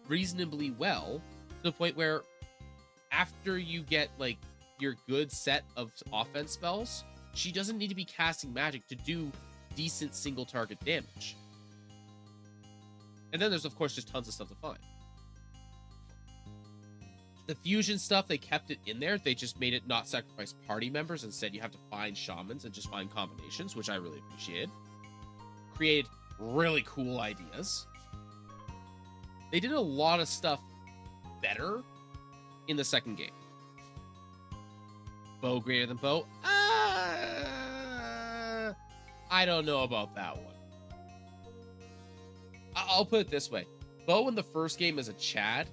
reasonably well, to the point where after you get your good set of offense spells, she doesn't need to be casting magic to do decent single target damage. And then there's of course just tons of stuff to find. The fusion stuff, they kept it in there. They just made it not sacrifice party members. Instead, you have to find shamans and just find combinations, which I really appreciated. Created really cool ideas. They did a lot of stuff better in the second game. Bo greater than Bo? I don't know about that one. I'll put it this way. Bo in the first game is a Chad.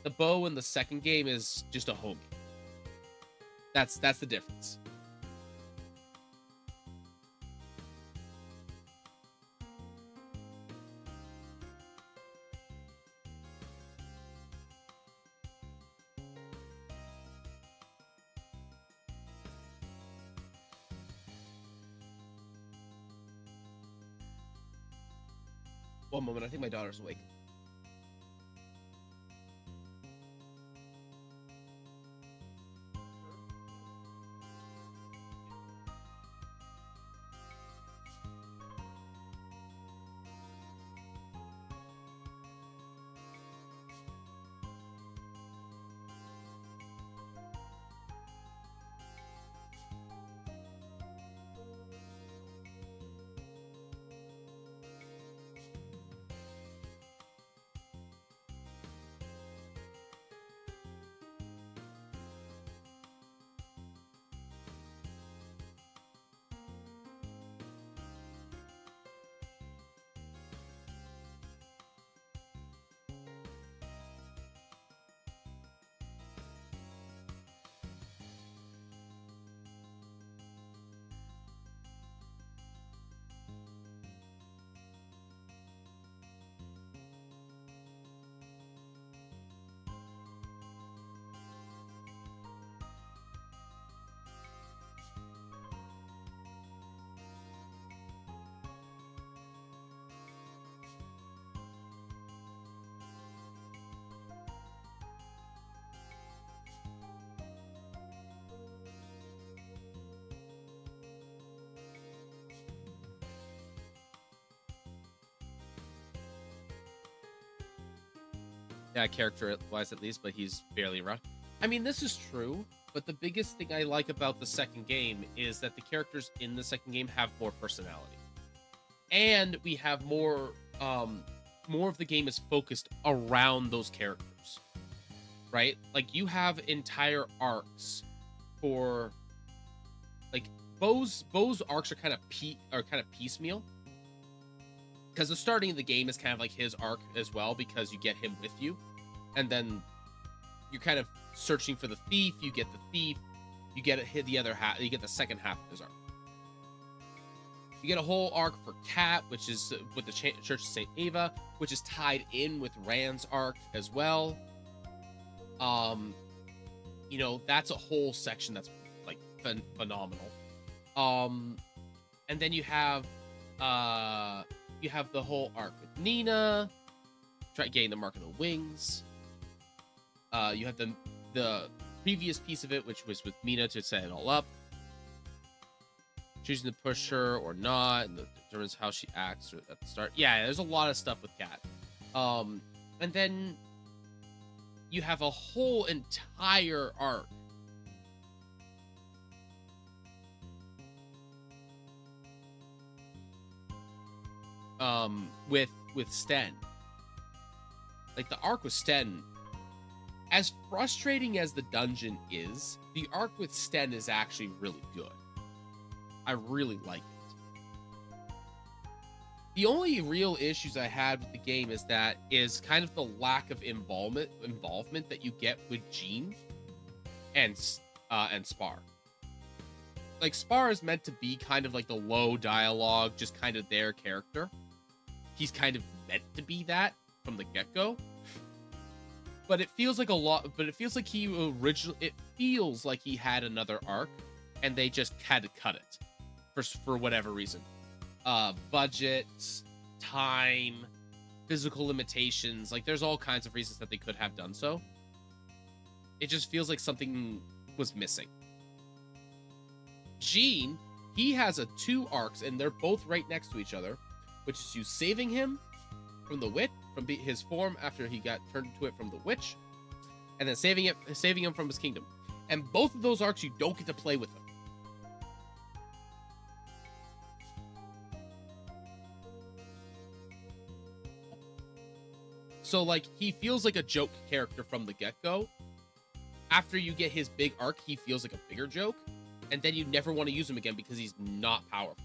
The Bo in the second game is just a homie. That's the difference. One moment, I think my daughter's awake. Yeah, character-wise at least, but he's barely around. I mean, this is true, but the biggest thing I like about the second game is that the characters in the second game have more personality. And we have more of the game is focused around those characters. Right? Like you have entire arcs for like Bo's arcs are kind of piecemeal. Because the starting of the game is kind of like his arc as well, because you get him with you. And then you're kind of searching for the thief, you get the thief, you get the other half, you get the second half of his arc. You get a whole arc for Kat, which is with the Church of St. Ava, which is tied in with Rand's arc as well. You know, that's a whole section that's like phenomenal. And then you have the whole arc with Nina, try getting the Mark of the Wings. You have the previous piece of it, which was with Mina to set it all up, choosing to push her or not, and determines how she acts at the start. Yeah, there's a lot of stuff with Kat. And then you have a whole entire arc with Sten. Like the arc with Sten, as frustrating as the dungeon is, the arc with Sten is actually really good. I really like it. The only real issues I had with the game is kind of the lack of involvement that you get with Jean and Spar. Like Spar is meant to be kind of like the low dialogue, just kind of their character. He's kind of meant to be that from the get-go. But it feels like it feels like he had another arc and they just had to cut it for whatever reason. Budget, time, physical limitations. Like there's all kinds of reasons that they could have done so. It just feels like something was missing. Jean, he has two arcs and they're both right next to each other, which is you saving him from the witch, from his form after he got turned into it from the witch, and then saving him from his kingdom. And both of those arcs you don't get to play with him. So like he feels like a joke character from the get-go. After you get his big arc, he feels like a bigger joke, and then you never want to use him again because he's not powerful.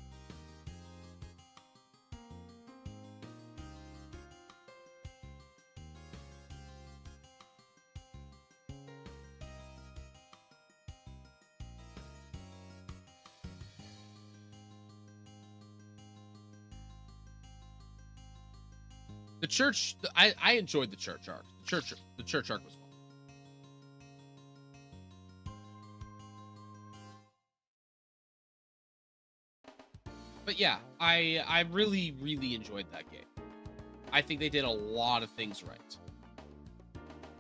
The church, I enjoyed the church arc. The church arc was fun. But yeah, I really, really enjoyed that game. I think they did a lot of things right.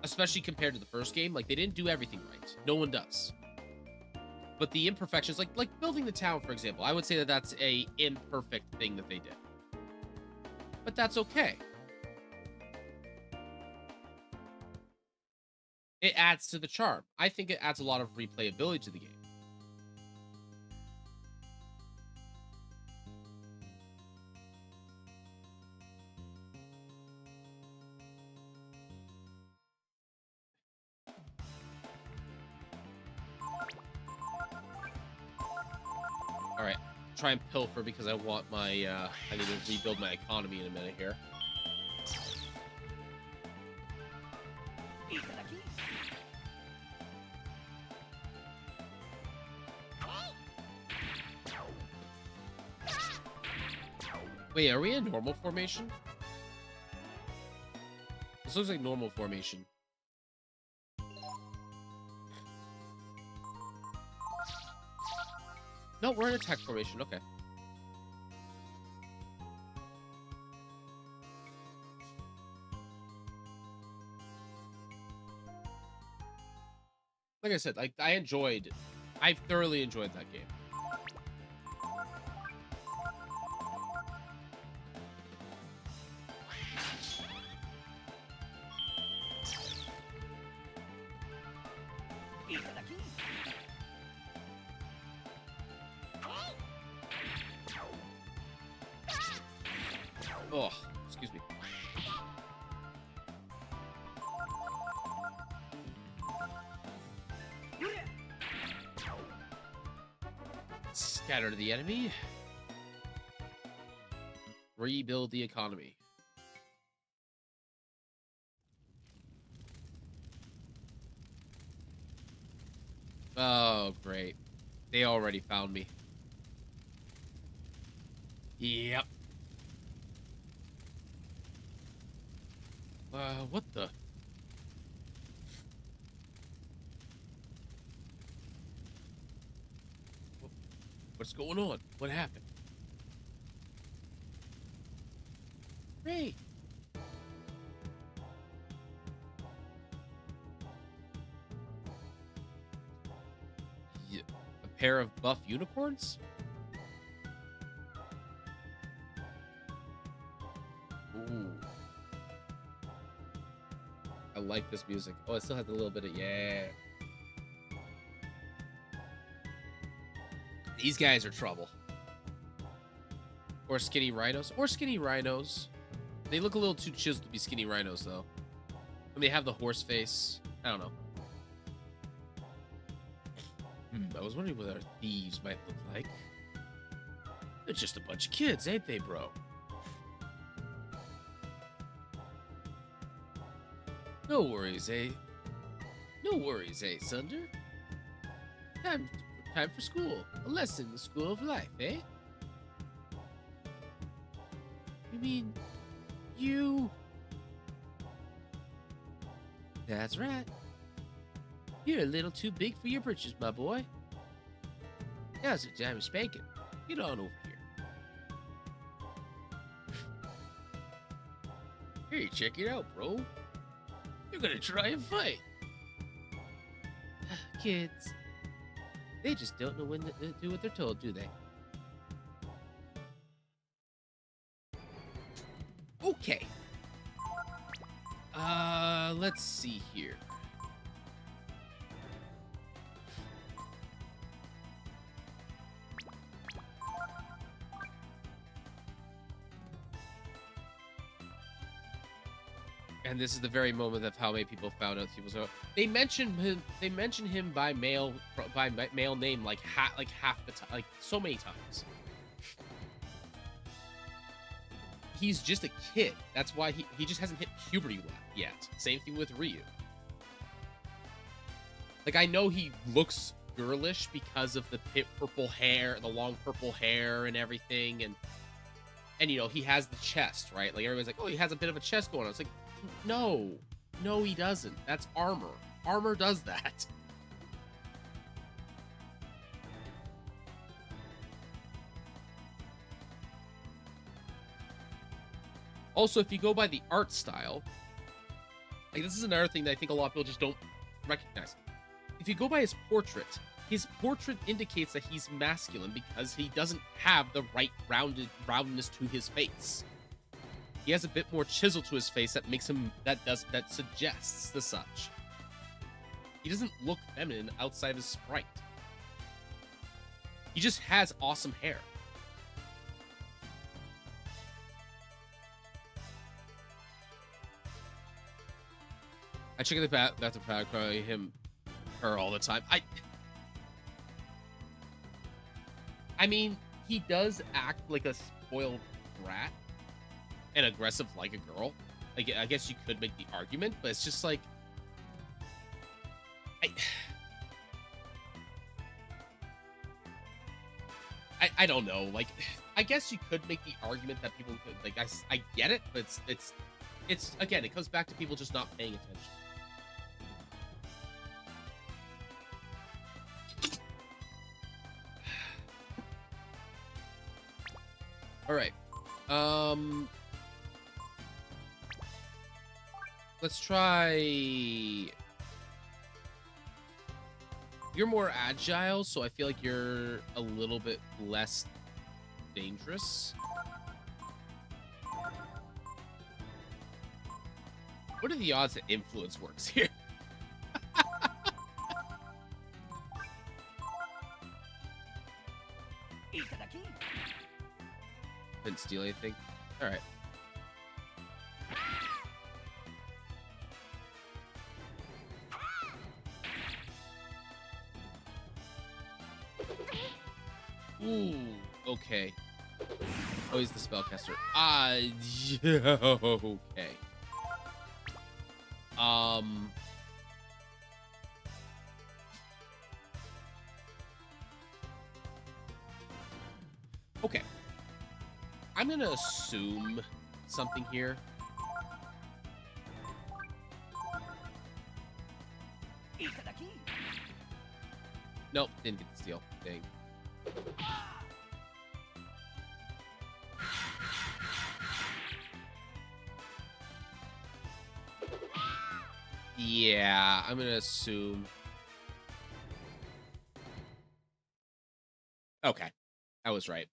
Especially compared to the first game. Like, they didn't do everything right. No one does. But the imperfections, like building the town, for example, I would say that that's a imperfect thing that they did. But that's okay. It adds to the charm. I think it adds a lot of replayability to the game. All right, try and pilfer because I want my, I need to rebuild my economy in a minute here. Wait, are we in normal formation? This looks like normal formation. No, we're in attack formation. Okay. Like I said, I thoroughly enjoyed that game. Oh, excuse me. Scatter the enemy. Rebuild the economy. Oh, great. They already found me. Yep. What the? What's going on? What happened? Great. Yeah. A pair of buff unicorns? Ooh. I like this music. Oh, it still has a little bit of, yeah. These guys are trouble. Or skinny rhinos. Or skinny rhinos. They look a little too chiseled to be skinny rhinos, though. And they have the horse face. I don't know. I was wondering what our thieves might look like. They're just a bunch of kids, ain't they, bro? No worries, eh? No worries, eh, Sunder? Time for school. A lesson in the school of life, eh? You mean you? That's right. You're a little too big for your britches, my boy. Now's the time of spanking. Get on over here. Hey, check it out, bro. You're gonna try and fight. Kids. They just don't know when to do what they're told, do they? Okay. Let's see here. And this is the very moment of how many people found out he was. They mentioned him. They mentioned him by male name like half the time, like so many times. He's just a kid. That's why he just hasn't hit puberty yet. Same thing with Ryu. Like, I know he looks girlish because of the purple hair, the long purple hair and everything, and you know, he has the chest, right? Like, everybody's like, oh, he has a bit of a chest going on. It's like, no, he doesn't. That's armor. Armor does that. Also, if you go by the art style, like, this is another thing that I think a lot of people just don't recognize. If you go by his portrait indicates that he's masculine because he doesn't have the right roundness to his face. He has a bit more chisel to his face that makes him that suggests the such. He doesn't look feminine outside of his sprite. He just has awesome hair. I check the bathroom crying her all the time. I mean, he does act like a spoiled brat and aggressive like a girl. Like, I guess you could make the argument, but it's just like, I don't know. Like, I guess you could make the argument that people could, like, I get it, but it's again, it comes back to people just not paying attention. All right. Let's try. You're more agile, so I feel like you're a little bit less dangerous. What are the odds that influence works here? Didn't steal anything. All right. Okay. Oh, he's the spellcaster. Yeah, okay. Okay. I'm gonna assume something here. Nope, didn't get the steal. Dang. Yeah, I'm gonna assume. Okay, I was right.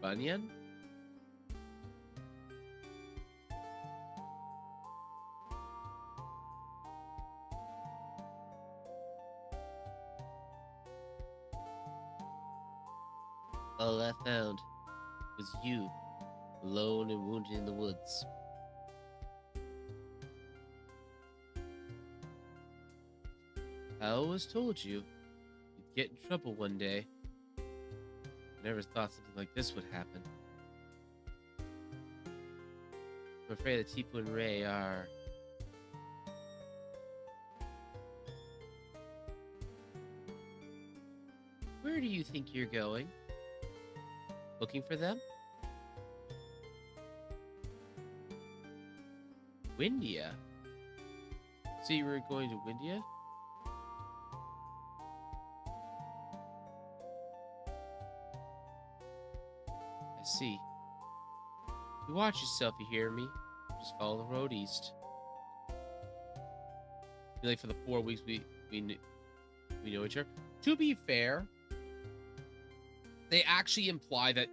Bunyan? All I found was you, alone and wounded in the woods. I always told you you'd get in trouble one day. I never thought something like this would happen. I'm afraid that Tipu and Ray are... Where do you think you're going? Looking for them? Windia? So you were going to Windia? I see. You watch yourself, you hear me? Just follow the road east. Like for the 4 weeks we know each other. To be fair, they actually imply that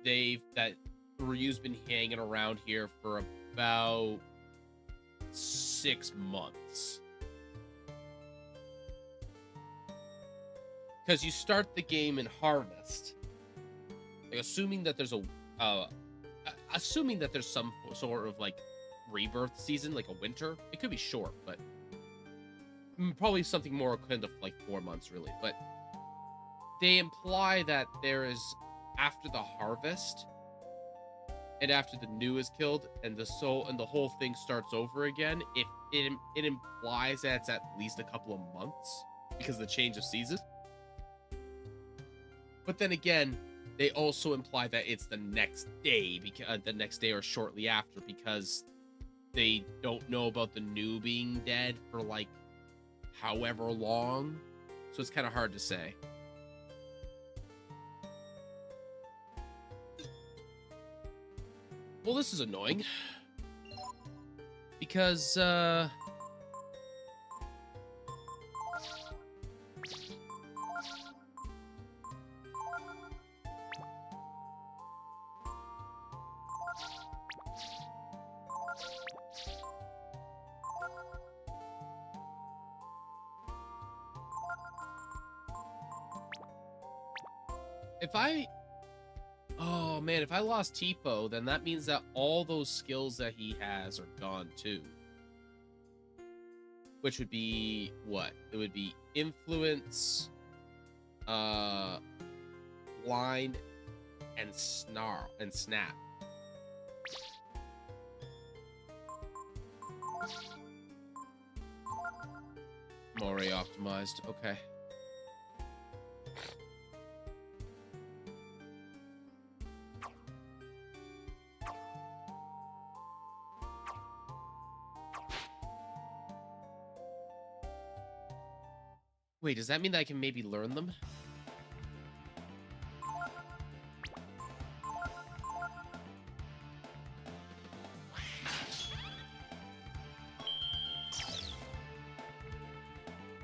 Ryu's been hanging around here for about 6 months. Because you start the game in Harvest, like assuming that there's some sort of like rebirth season, like a winter. It could be short, but probably something more kind of like 4 months, really. But they imply that there is, after the harvest and after the new is killed and the whole thing starts over again, if it implies that it's at least a couple of months because of the change of season. But then again, they also imply that it's the next day, because the next day or shortly after, because they don't know about the new being dead for like however long. So it's kind of hard to say. Well, this is annoying. Because, oh man, if I lost Tipo, then that means that all those skills that he has are gone too. Which would be what? It would be Influence, Blind, and Snarl, and Snap. Mori optimized, okay. Wait, does that mean that I can maybe learn them?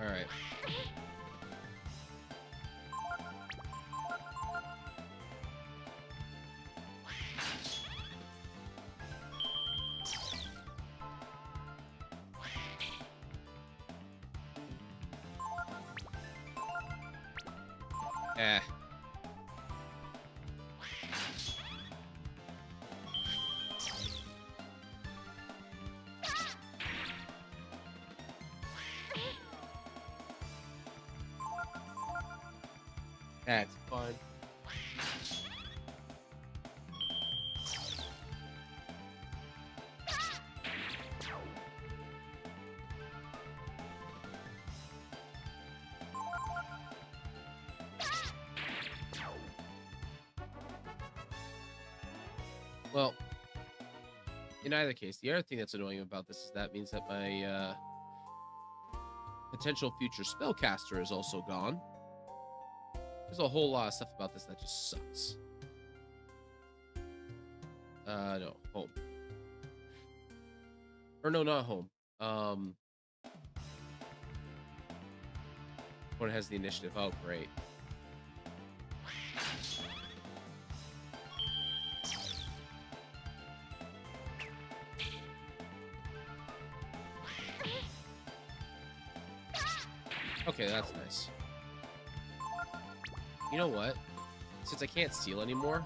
Alright. Eh. Well, in either case, the other thing that's annoying about this is that means that my potential future spellcaster is also gone. There's a whole lot of stuff about this that just sucks. No, home. Or no, not home. One has the initiative. Oh, great. Okay, that's nice. You know what? Since I can't steal anymore,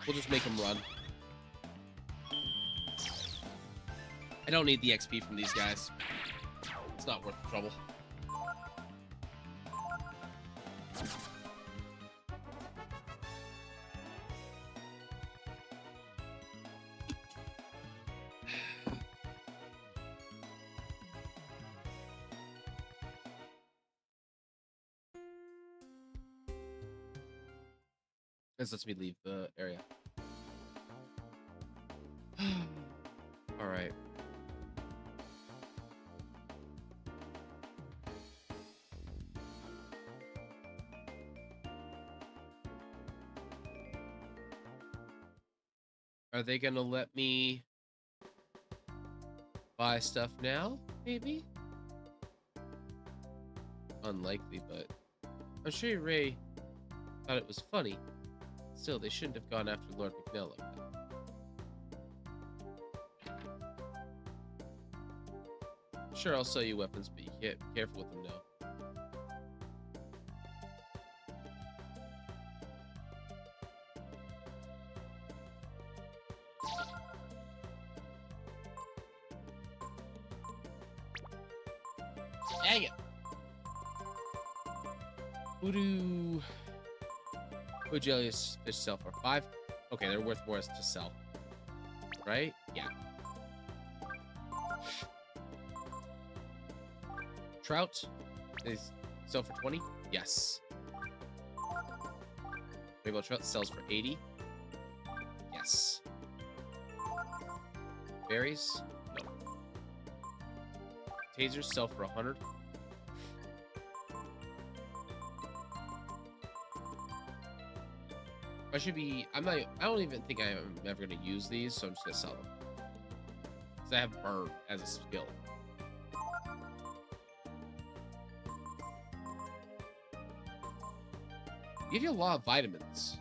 we'll just make them run. I don't need the XP from these guys. It's not worth the trouble. This lets me leave the area. All right. Are they gonna let me buy stuff now? Maybe? Unlikely, but I'm sure Ray thought it was funny. Still, they shouldn't have gone after Lord McNell like that. Sure, I'll sell you weapons, but you can't be careful with them now. Dang it! Who do jellyfish fish sell for? 5? Okay, they're worth more to sell. Right? Yeah. Trout? They sell for 20? Yes. Rainbow trout sells for 80? Yes. Berries? No. Tasers sell for 100? I don't even think I'm ever going to use these, so I'm just going to sell them. Because I have burn as a skill. Give you a lot of vitamins.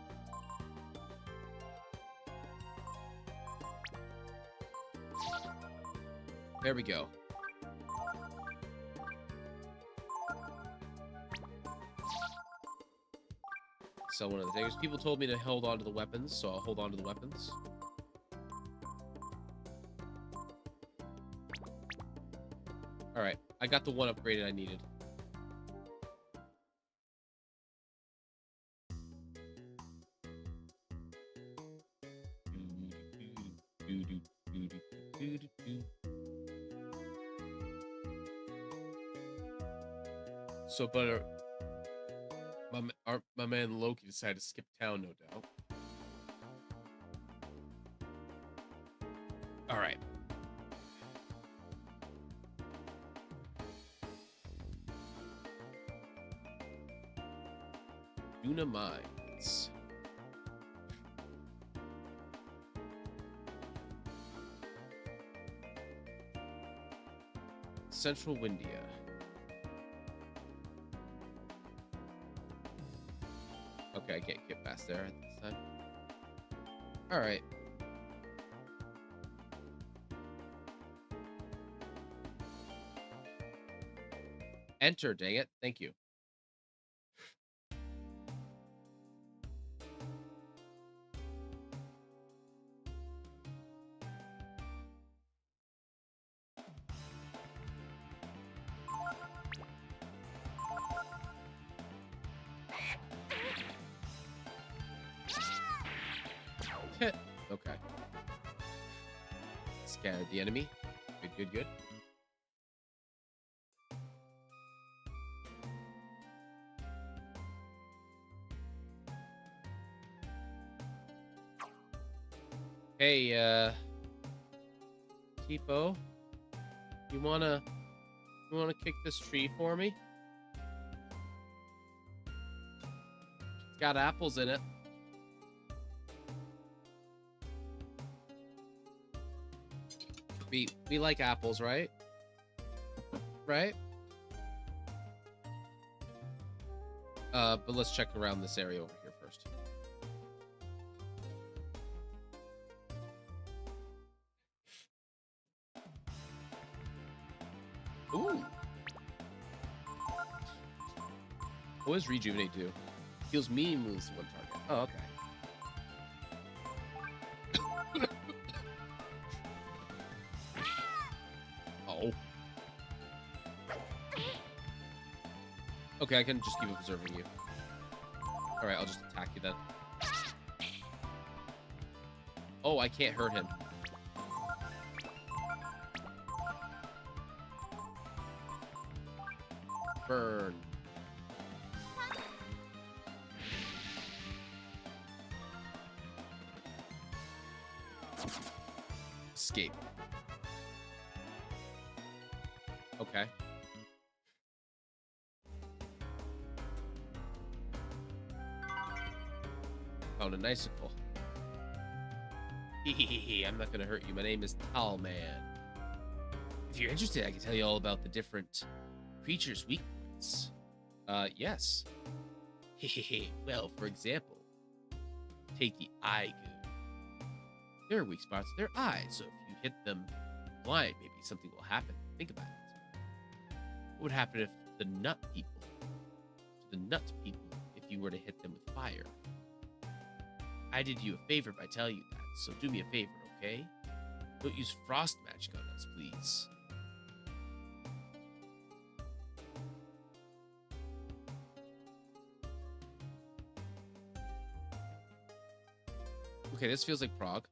There we go. Sell one of the daggers. People told me to hold on to the weapons, so I'll hold on to the weapons. Alright, I got the one upgraded I needed. So, but my man Loki decided to skip town, no doubt. All right. Duna Mines. Central Windia. Okay, I can't get past there at this time. All right. Enter, dang it. Thank you. Okay. Scared the enemy. Good, good, good. Hey, Tipo, you wanna kick this tree for me? It's got apples in it. We like apples, right? Right? But let's check around this area over here first. Ooh. What does Rejuvenate do? Heals me, moves one target. Oh, okay. Oh. Okay, I can just keep observing you. Alright, I'll just attack you then. Oh, I can't hurt him. Burn. Escape. Okay. Found an icicle. Hehehe, I'm not gonna hurt you. My name is Tall Man. If you're interested, I can tell you all about the different creatures' weak points. Yes. Hehehe. Well, for example, take the eye goo. Their weak spots are their eyes, so if you hit them blind, maybe something will happen. Think about it. What would happen if the nut people, if you were to hit them with fire? I did you a favor by telling you that, so do me a favor, okay? Don't use frost magic on us, please. Okay, this feels like Prague.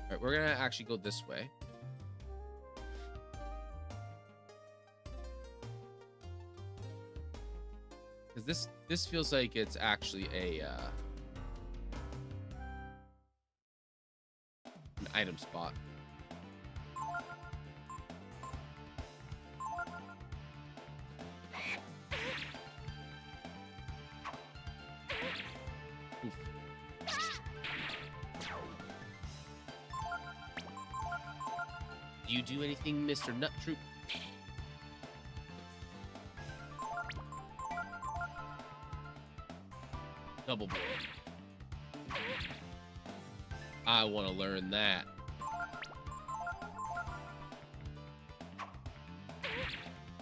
Alright, we're gonna actually go this way. Because this feels like it's actually an item spot. Oof. Do you do anything, Mr. Nut Troop? Double board. I want to learn that.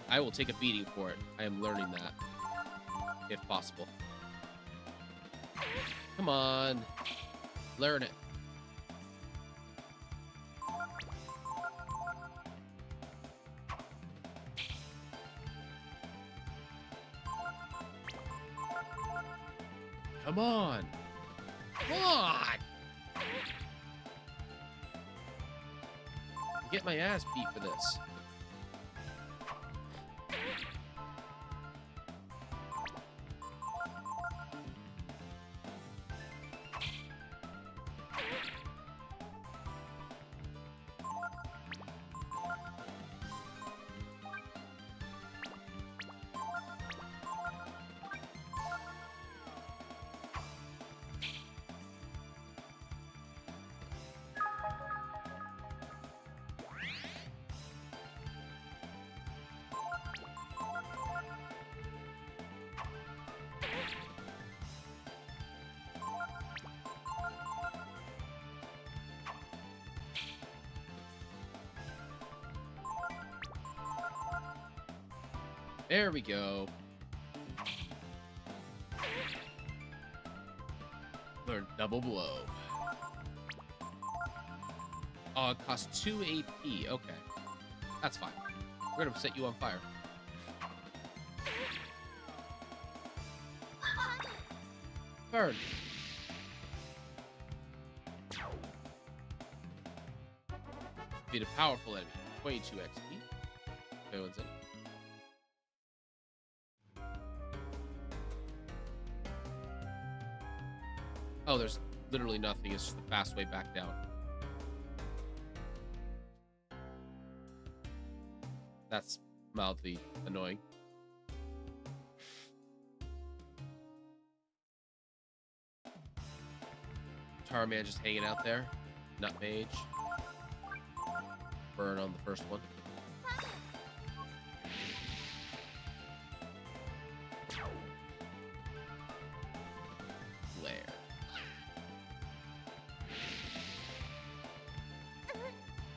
I will take a beating for it. I am learning that, if possible. Come on. Learn it. Come on. Come on. Get my ass beat for this. There we go. Learn double blow. Oh, it costs 2 AP. Okay. That's fine. We're gonna set you on fire. Burn. Beat a powerful enemy. 22 XP. Okay, what's it? Oh, there's literally nothing. It's just the fast way back down. That's mildly annoying. Tarman just hanging out there. Nut mage. Burn on the first one. Flare.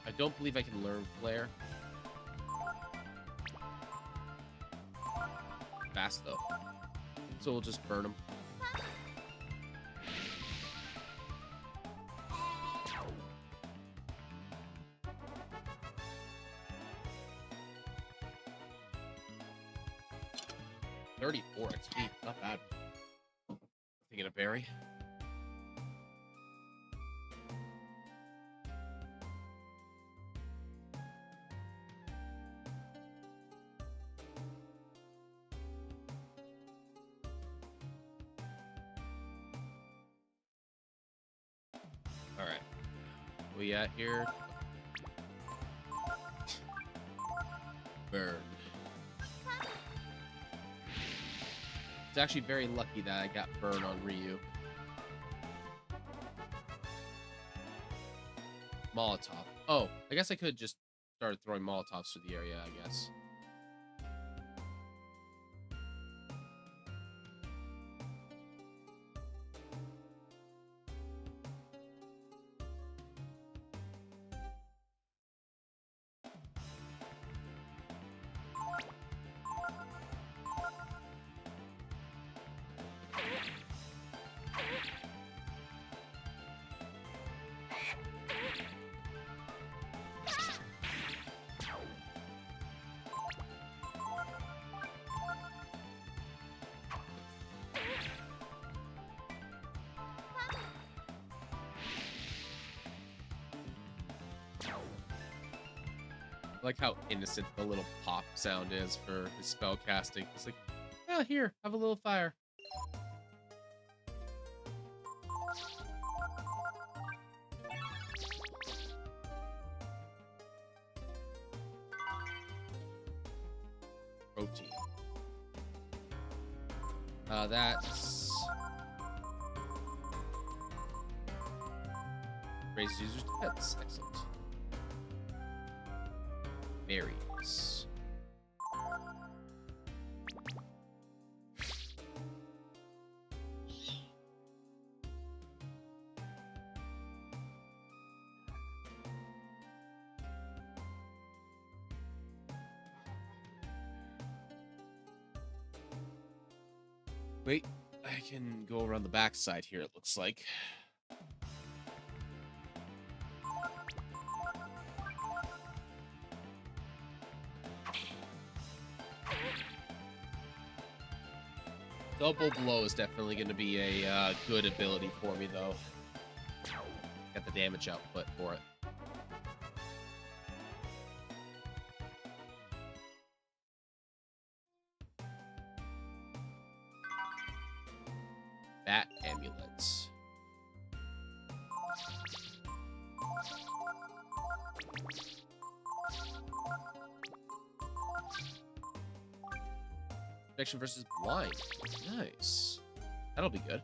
I don't believe I can learn flare. Fast though. So we'll just burn them. $34 XP, not bad. Thinking a berry. All right, we at here? Burn. It's actually very lucky that I got burn on Ryu. Molotov. Oh, I guess I could just start throwing Molotovs through the area, I guess. I like how innocent the little pop sound is for his spell casting. It's like, oh, here, have a little fire. Protein. That's raises users' defense. Excellent. Berries. Wait, I can go around the back side here, it looks like. Double blow is definitely going to be a good ability for me, though. Got the damage output for it. Bat amulets. Protection versus blind. Nice. That'll be good.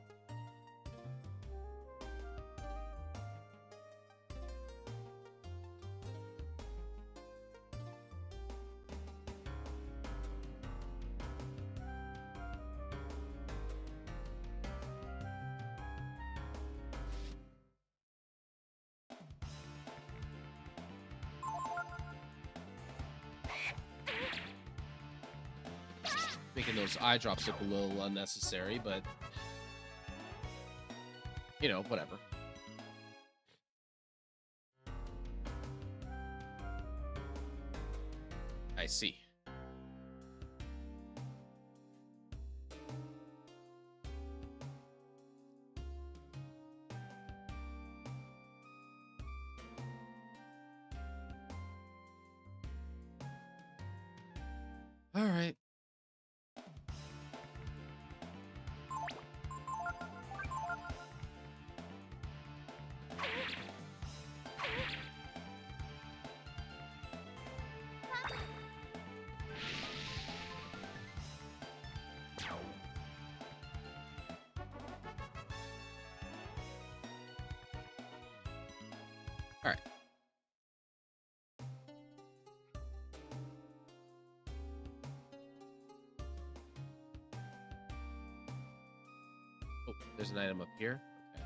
Making those eye drops look a little unnecessary, but you know, whatever. I see. All right. All right. Oh, there's an item up here. Okay.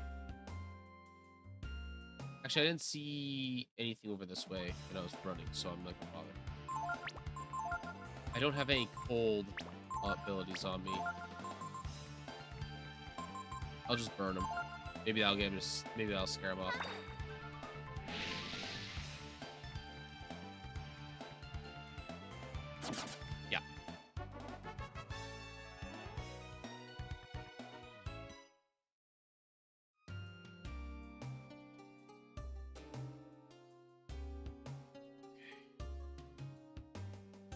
Actually, I didn't see anything over this way when I was running, so I'm not gonna bother. I don't have any cold abilities on me. I'll just burn them. Maybe I'll get him. Maybe I'll scare him off. Yeah.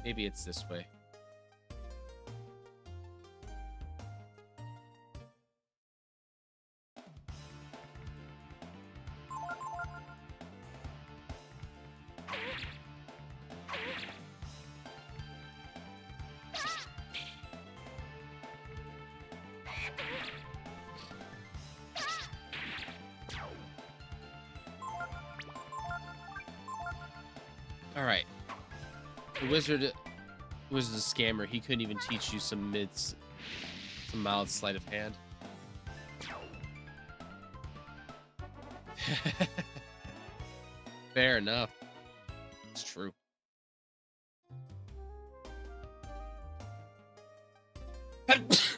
Maybe it's this way. All right. The wizard was a scammer. He couldn't even teach you some mild sleight of hand. Fair enough. It's true.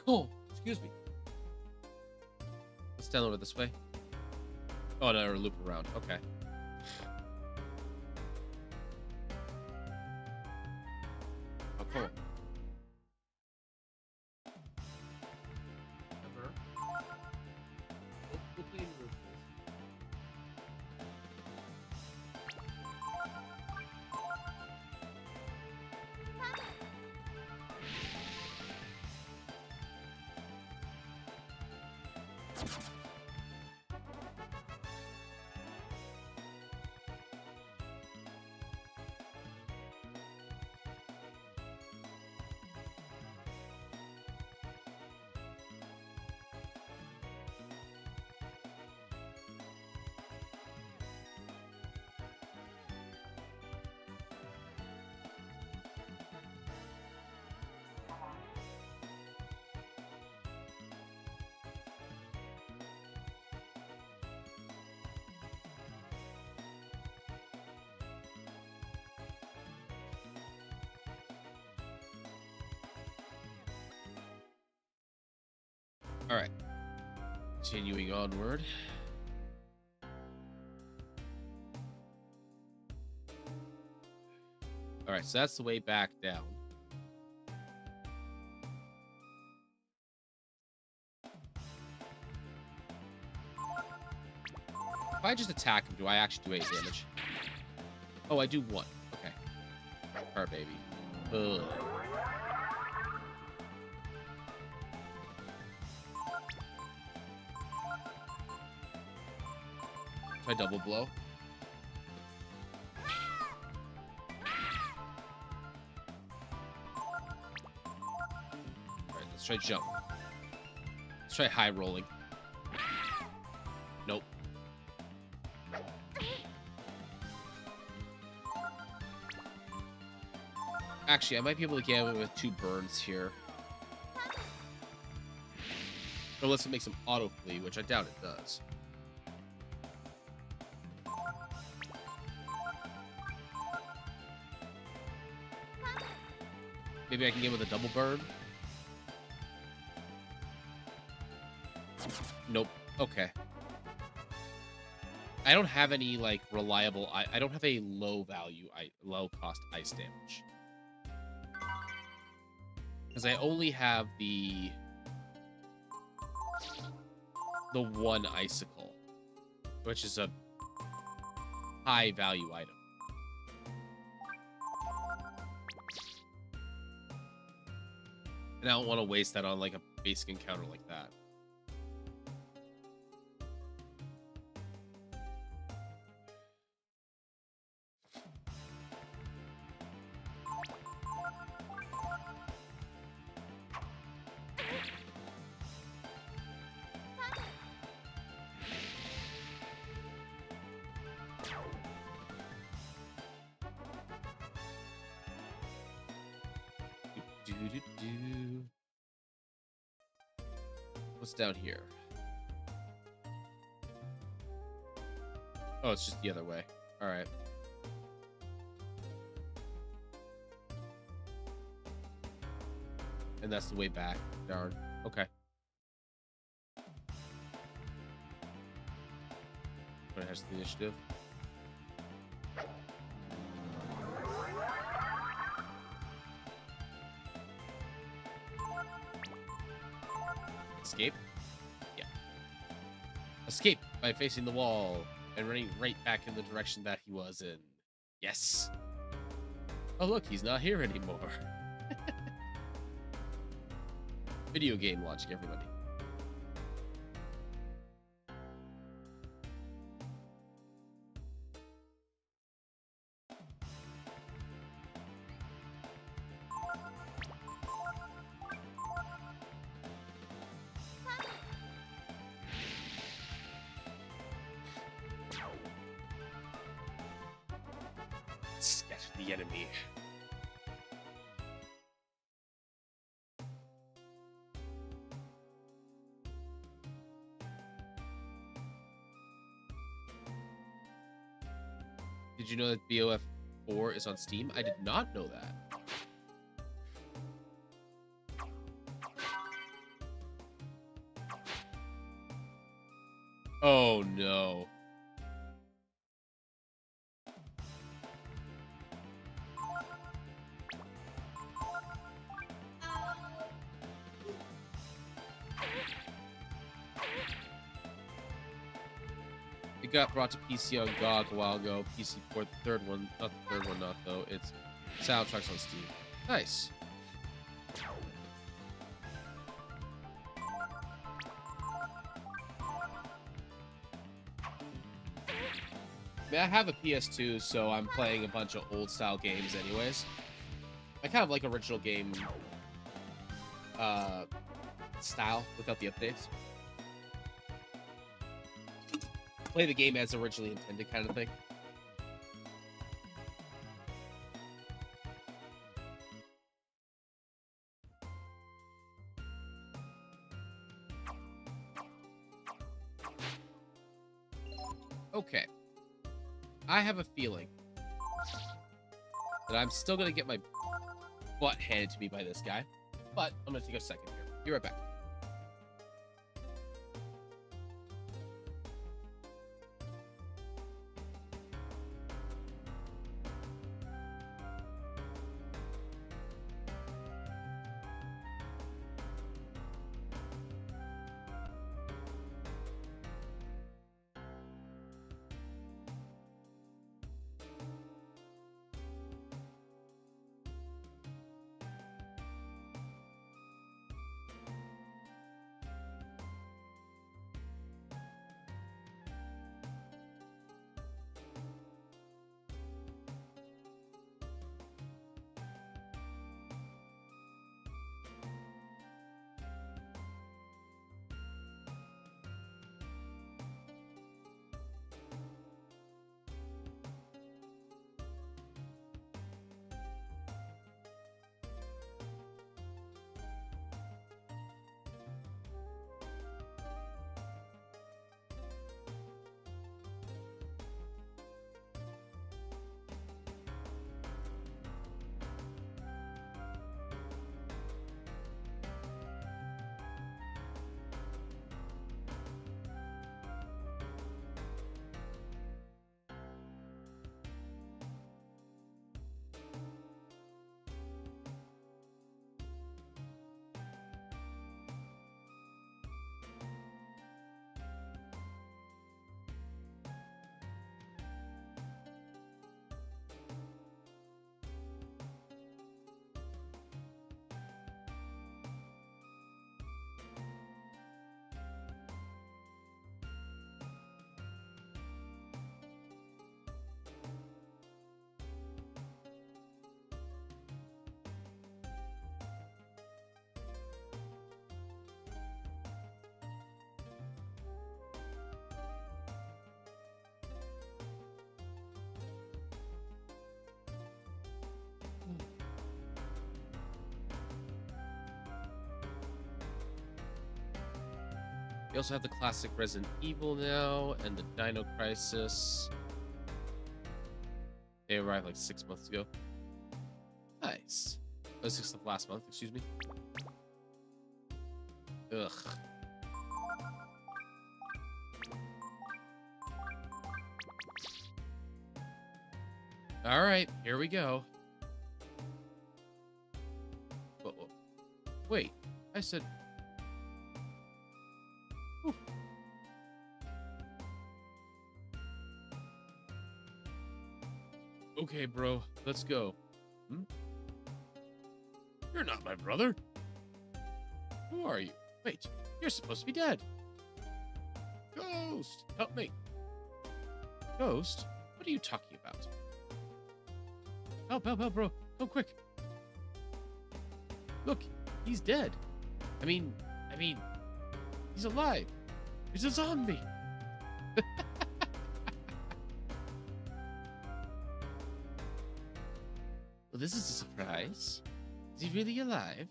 Oh, excuse me. Let's download it this way. Oh, no, or loop around. Okay. Oh, cool. All right. Continuing onward. All right, so that's the way back down. If I just attack him, do I actually do 8 damage? Oh, I do 1. Okay. Alright, baby. Ugh. Try double blow. Alright, let's try jump. Let's try high rolling. Nope. Actually, I might be able to get away with 2 burns here. Unless it makes him auto flee, which I doubt it does. Maybe I can get with a double burn. Nope. Okay. I don't have any like reliable. I don't have a low value, low cost ice damage because I only have the one icicle, which is a high value item. And I don't want to waste that on like a basic encounter like that. Do. What's down here? Oh, it's just the other way. All right. And that's the way back. Darn. Okay. What has the initiative? Escape? Yeah. Escape by facing the wall and running right back in the direction that he was in. Yes. Oh, look, he's not here anymore. Video game logic, everybody. Scatter the enemy. Did you know that BOF 4 is on Steam? I did not know that. Oh no. It got brought to PC on GOG a while ago. PC port, the third one, not the third one, not though. It's soundtracks on Steam. Nice. I mean, I have a PS2, so I'm playing a bunch of old style games anyways. I kind of like original game style without the updates. Play the game as originally intended kind of thing. Okay. I have a feeling that I'm still going to get my butt handed to me by this guy, but I'm going to take a second here. Be right back. We also have the classic Resident Evil now and the Dino Crisis. They arrived like 6 months ago. Nice. Oh, 6 of last month, excuse me. Ugh. All right, here we go. Whoa. Wait, I said... Whew. Okay, bro, let's go. You're not my brother. Who are you? Wait, you're supposed to be dead. Ghost, help me. Ghost? What are you talking about? Help, bro. Come quick. Look, he's dead. I mean, he's alive. He's a zombie. Well, this is a surprise. Is he really alive?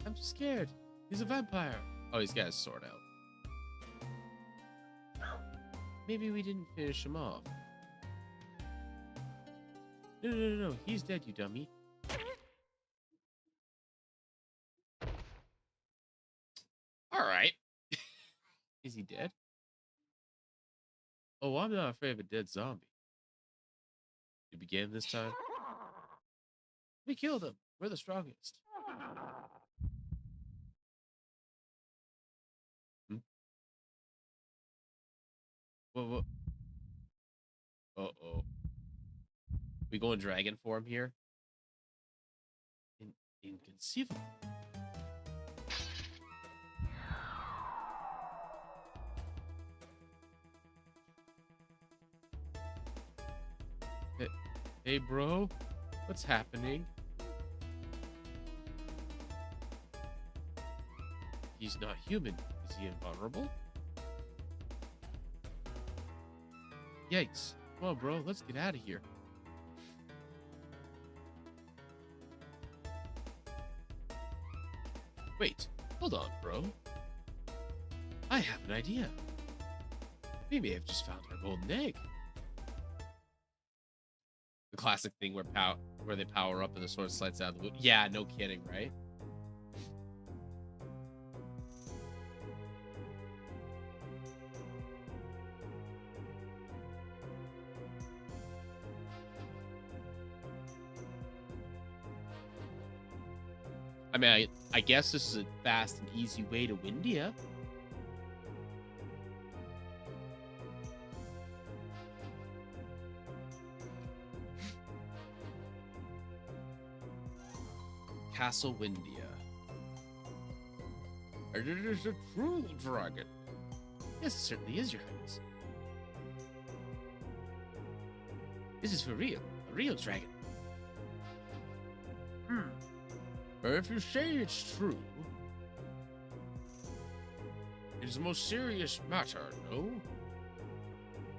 I'm scared. He's a vampire. Oh, he's got his sword out. Maybe we didn't finish him off. No. He's dead, you dummy. All right. Is he dead? Oh, I'm not afraid of a dead zombie. You began this time? We killed him. We're the strongest. What? Uh-oh. We going dragon form here? Inconceivable. Hey, bro. What's happening? He's not human. Is he invulnerable? Yikes. Come on, bro. Let's get out of here. Wait. Hold on, bro. I have an idea. We may have just found our golden egg. The classic thing where they power up and the sword slides out of the wood. Yeah, no kidding, right? I mean, I guess this is a fast and easy way to Windia. Castle Windia. And it is a true dragon. Yes, it certainly is, Your Highness. This is for real. A real dragon. But if you say it's true, it is a most serious matter, no?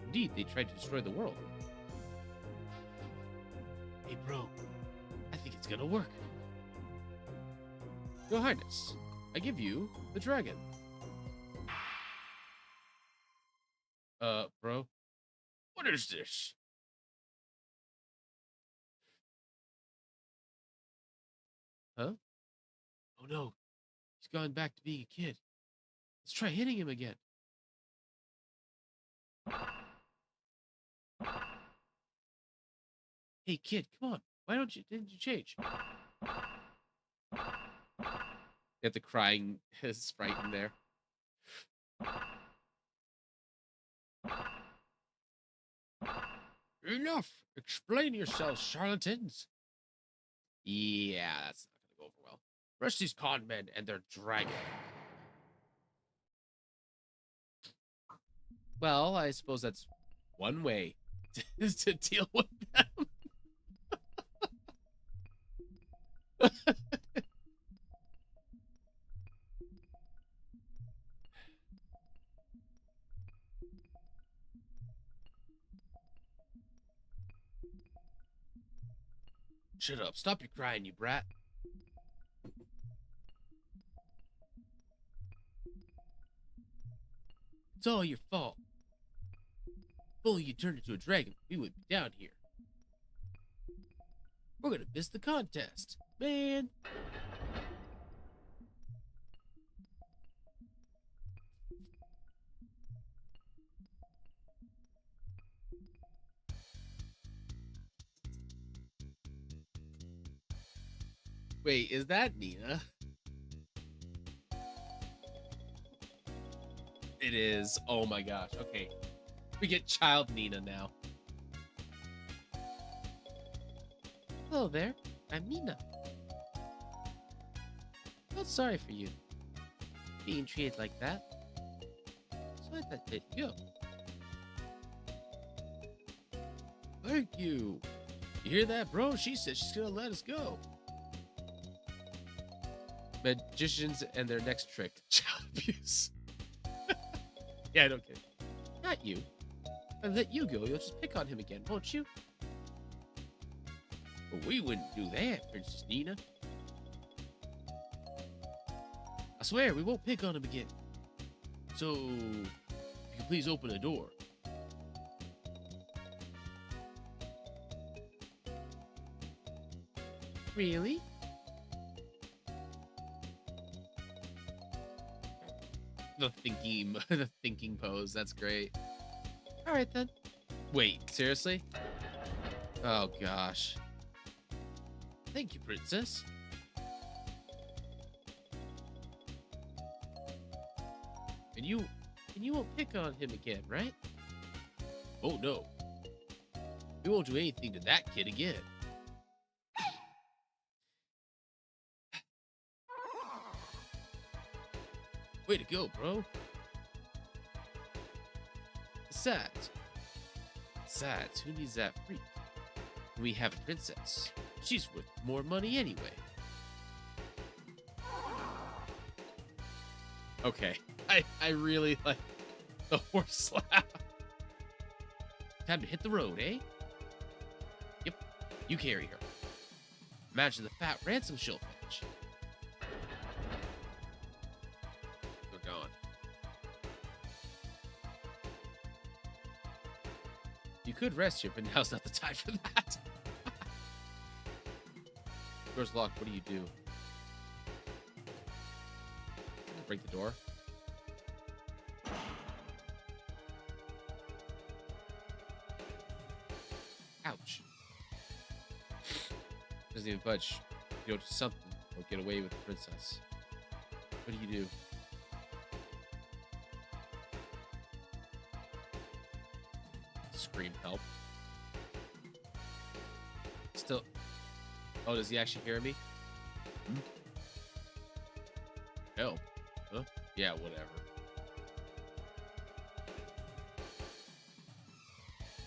Indeed, they tried to destroy the world. Hey, bro. I think it's gonna work. Your Highness, I give you the dragon. Bro. What is this? Huh? Oh no. He's gone back to being a kid. Let's try hitting him again. Hey, kid, come on. Didn't you change? Get the crying sprite in there. Enough! Explain yourselves, charlatans! Yeah, that's not gonna go over well. Rush these con men and their dragon. Well, I suppose that's one way to deal with them. Shut up. Stop your crying, you brat. It's all your fault. If only you turned into a dragon, we would be down here. We're gonna miss the contest, man. Wait, is that Nina? It is. Oh my gosh. Okay. We get child Nina now. Hello there. I'm Nina. Not sorry for you being treated like that. So I thought that you go. Thank you. You hear that, bro? She said she's gonna let us go. Magicians and their next trick. Child abuse. Yeah, I don't care. Not you. If I let you go, you'll just pick on him again, won't you? Well, we wouldn't do that, Princess Nina. I swear, we won't pick on him again. So, if you could please open the door. Really? The thinking pose. That's great. All right then. Wait, seriously? Oh gosh. Thank you, princess. And you won't pick on him again, right? Oh no. We won't do anything to that kid again. Way to go, bro. Besides, who needs that freak? We have a princess. She's worth more money anyway. Okay, I really like the horse slap. Time to hit the road, eh? Yep, you carry her. Imagine the fat ransom she'll fetch. They're gone. You could rest here, but now's not the time for that. Door's locked. What do you do? Break the door. Ouch. Doesn't even budge. Go to something or get away with the princess. What do you do? Scream help. Still. Oh, does he actually hear me? Hmm? Help. Huh? Yeah, whatever.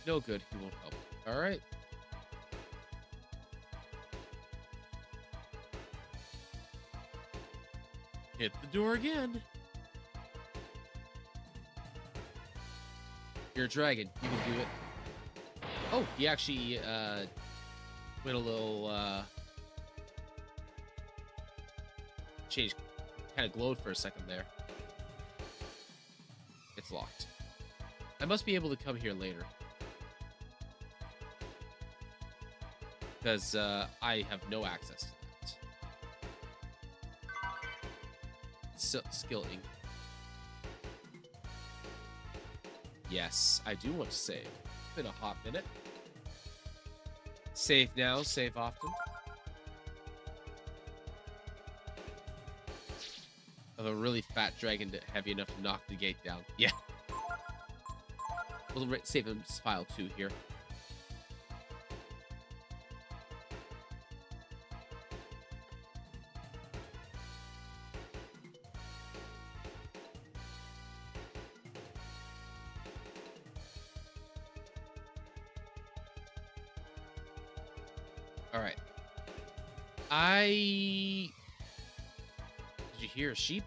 No good. He won't help. All right. Hit the door again. You're a dragon. You can do it. Oh, he actually went a little changed, kind of glowed for a second there. It's locked. I must be able to come here later. Because I have no access to that. Skill ink. Yes, I do want to save. Been a hot minute. Save now, save often. Of a really fat dragon heavy enough to knock the gate down. Yeah. We'll save his file too here. All right. Did you hear a sheep?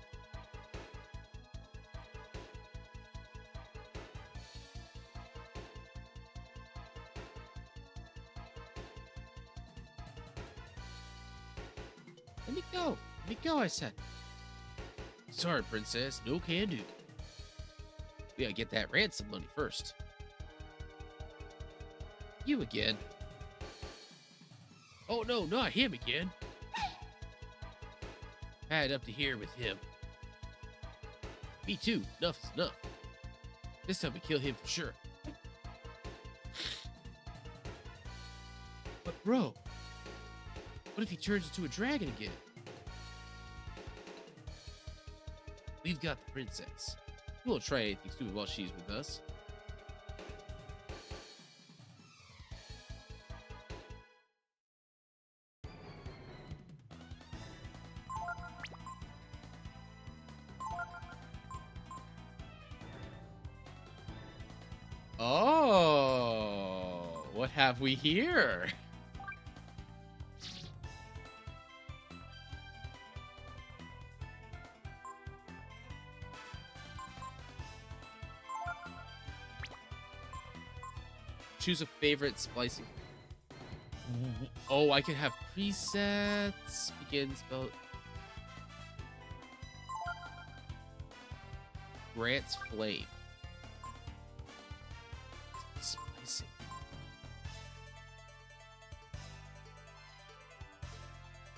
Let me go. Let me go, I said. Sorry, princess. No can do. We gotta get that ransom money first. You again. Oh no, not him again. Had up to here with him. Me too. Enough is enough. This time we kill him for sure. But bro, what if he turns into a dragon again? We've got the princess. We won't try anything stupid while she's with us. Oh, what have we here? Choose a favorite splicing. Oh, I can have presets. Begin spell. Grants flame. Splicing.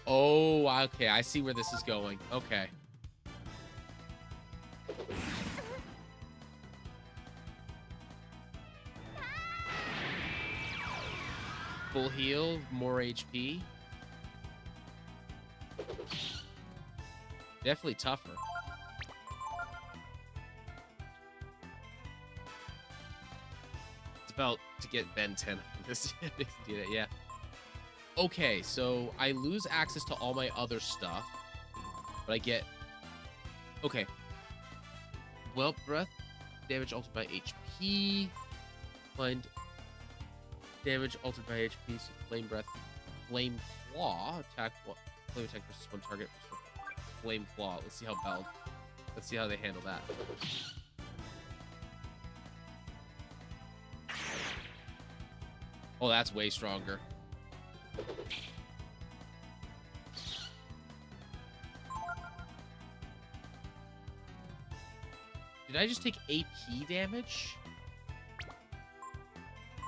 Oh, okay. I see where this is going. Okay. Full heal, more HP. Definitely tougher. It's about to get Ben 10. This yeah. Okay, so I lose access to all my other stuff, but I get. Okay. Well, breath damage altered by HP. Find. Damage altered by HP, so flame breath, flame claw, attack, flame attack versus one target, flame claw. Let's see how they handle that. Oh, that's way stronger. Did I just take AP damage?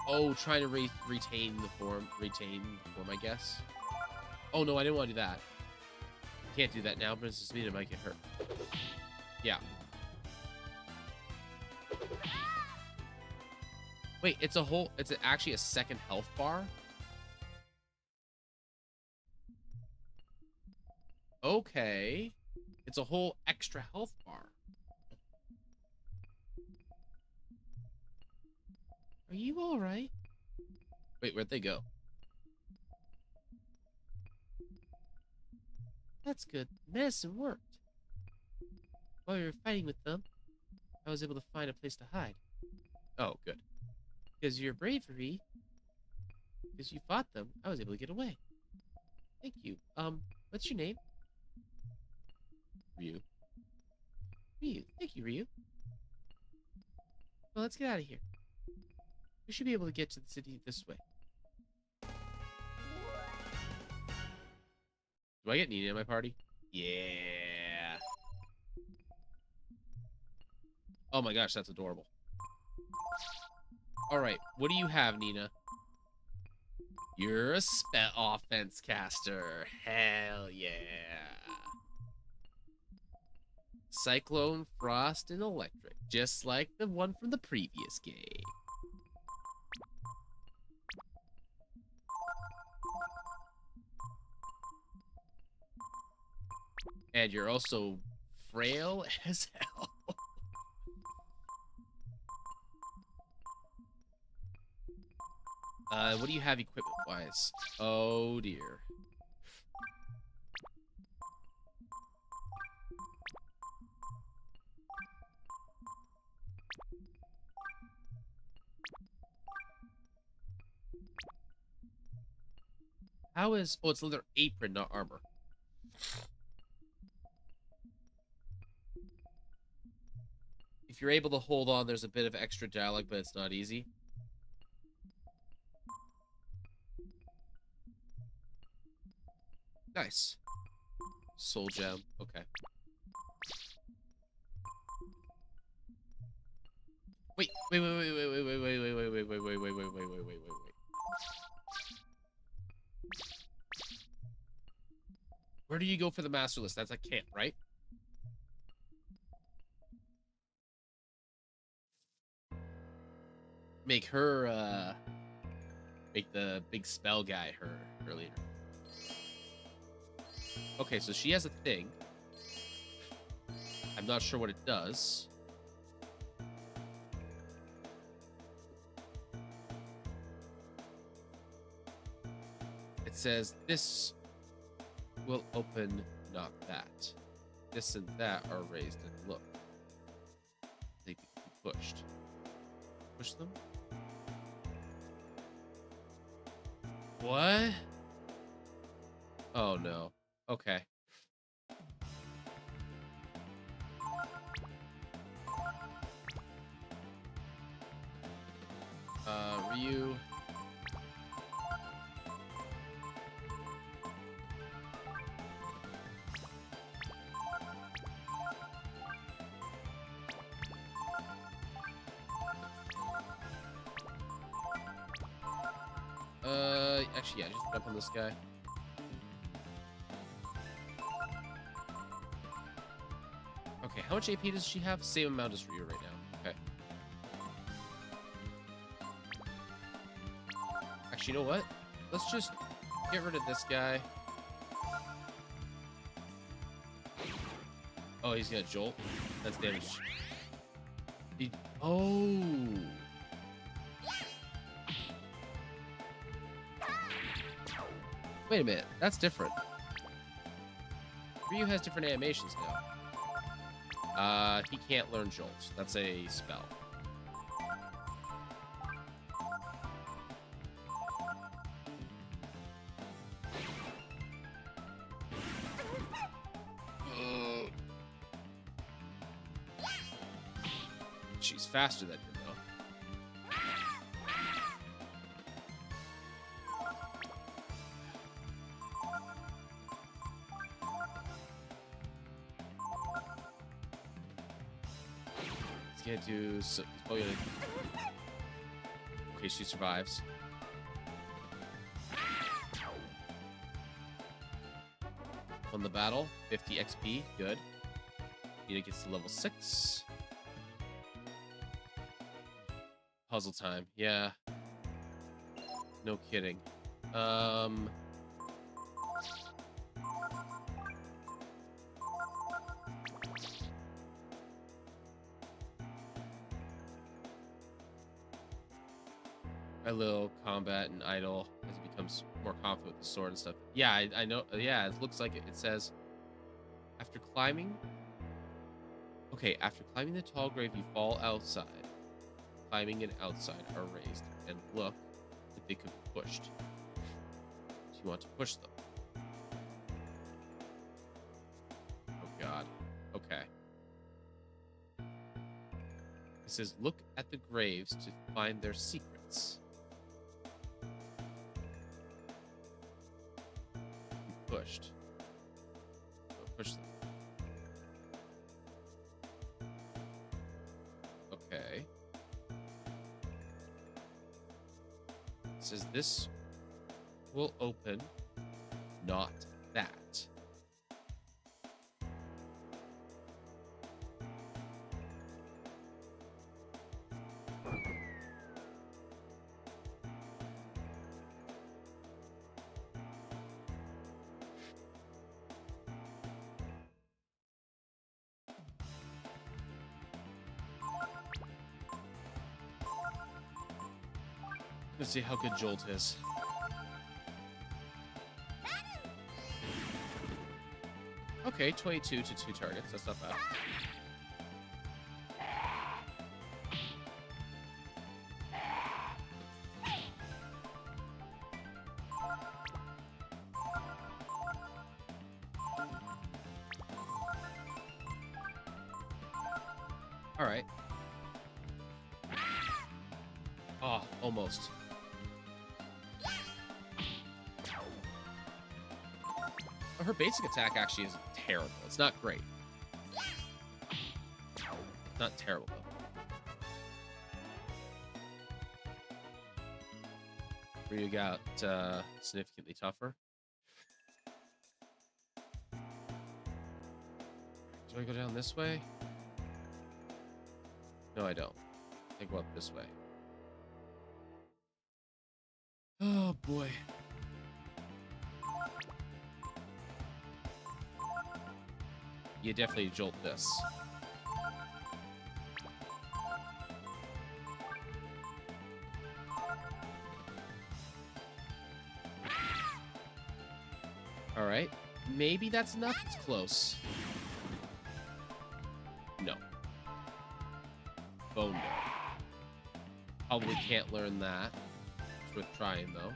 Oh, trying to retain the form, I guess. Oh no, I didn't want to do that. Can't do that now, Princess Mina might get hurt. Yeah. Wait, it's actually a second health bar? Okay. It's a whole extra health bar. Are you alright? Wait, where'd they go? That's good. Medicine worked. While we were fighting with them, I was able to find a place to hide. Oh, good. Because of your bravery, because you fought them, I was able to get away. Thank you. What's your name? Ryu. Ryu. Thank you, Ryu. Well, let's get out of here. We should be able to get to the city this way. Do I get Nina in my party? Yeah. Oh my gosh, that's adorable. Alright, what do you have, Nina? You're a offense caster. Hell yeah. Cyclone, Frost, and Electric. Just like the one from the previous game. And you're also frail as hell. What do you have equipment-wise? Oh, dear. How is... Oh, it's leather apron, not armor. If you're able to hold on, there's a bit of extra dialogue, but it's not easy. Nice. Soul gem. Okay. Wait. Where do you go for the master list? That's a camp, right? Make her, make the big spell guy her leader. Okay, so she has a thing. I'm not sure what it does. It says this will open, not that. This and that are raised and look. They can be pushed. Push them? What? Oh no. Okay. Ryu. Actually, yeah, just jump on this guy. Okay, how much AP does she have? Same amount as Ryu right now. Okay. Actually, you know what? Let's just get rid of this guy. Oh, he's gonna jolt. That's damage. Oh. Wait a minute. That's different. Ryu has different animations now. He can't learn jolt. That's a spell. She's faster than him, though. He's gonna do. Oh, yeah. Okay, she survives. Won the battle. 50 XP. Good. Nina gets to level 6. Puzzle time. Yeah. No kidding. A little combat and idle as he becomes more confident with the sword and stuff. Yeah, I know. Yeah, it looks like it. It says, after climbing. Okay, after climbing the tall grave, you fall outside. Climbing and outside are raised, and look like they could be pushed. Do you want to push them? Oh God. Okay. It says, look at the graves to find their secrets. Be pushed. So push them. Okay. It says this will open, not that. Let's see how good Jolt is. Okay, 22 to 2 targets. That's not bad. All right. Oh, almost. Her basic attack actually is terrible. It's not great. Not terrible, though. where you got significantly tougher. Do I go down this way? No, I don't. I go up this way. Oh boy. You definitely jolt this. All right. Maybe that's enough. It's close. No. Bone Dog. Probably can't learn that. It's worth trying, though.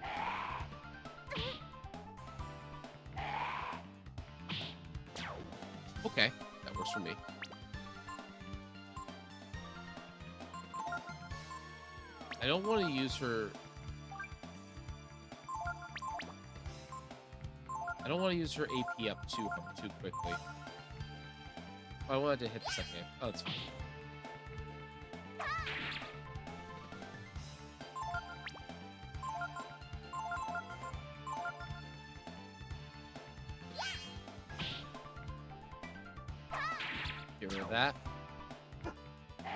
Okay. That works for me. I don't want to use her... I don't want to use her AP up too quickly. Oh, I wanted to hit the second. Oh, that's fine. Get rid of that.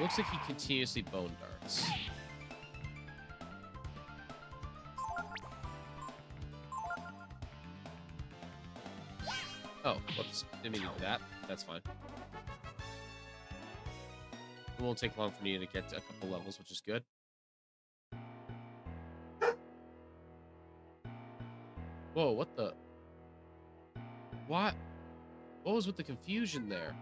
Looks like he continuously bone darts. Oh, whoops. Didn't mean to do that. That's fine. It won't take long for me to get to a couple levels, which is good. Whoa, what the... What? What was with the confusion there?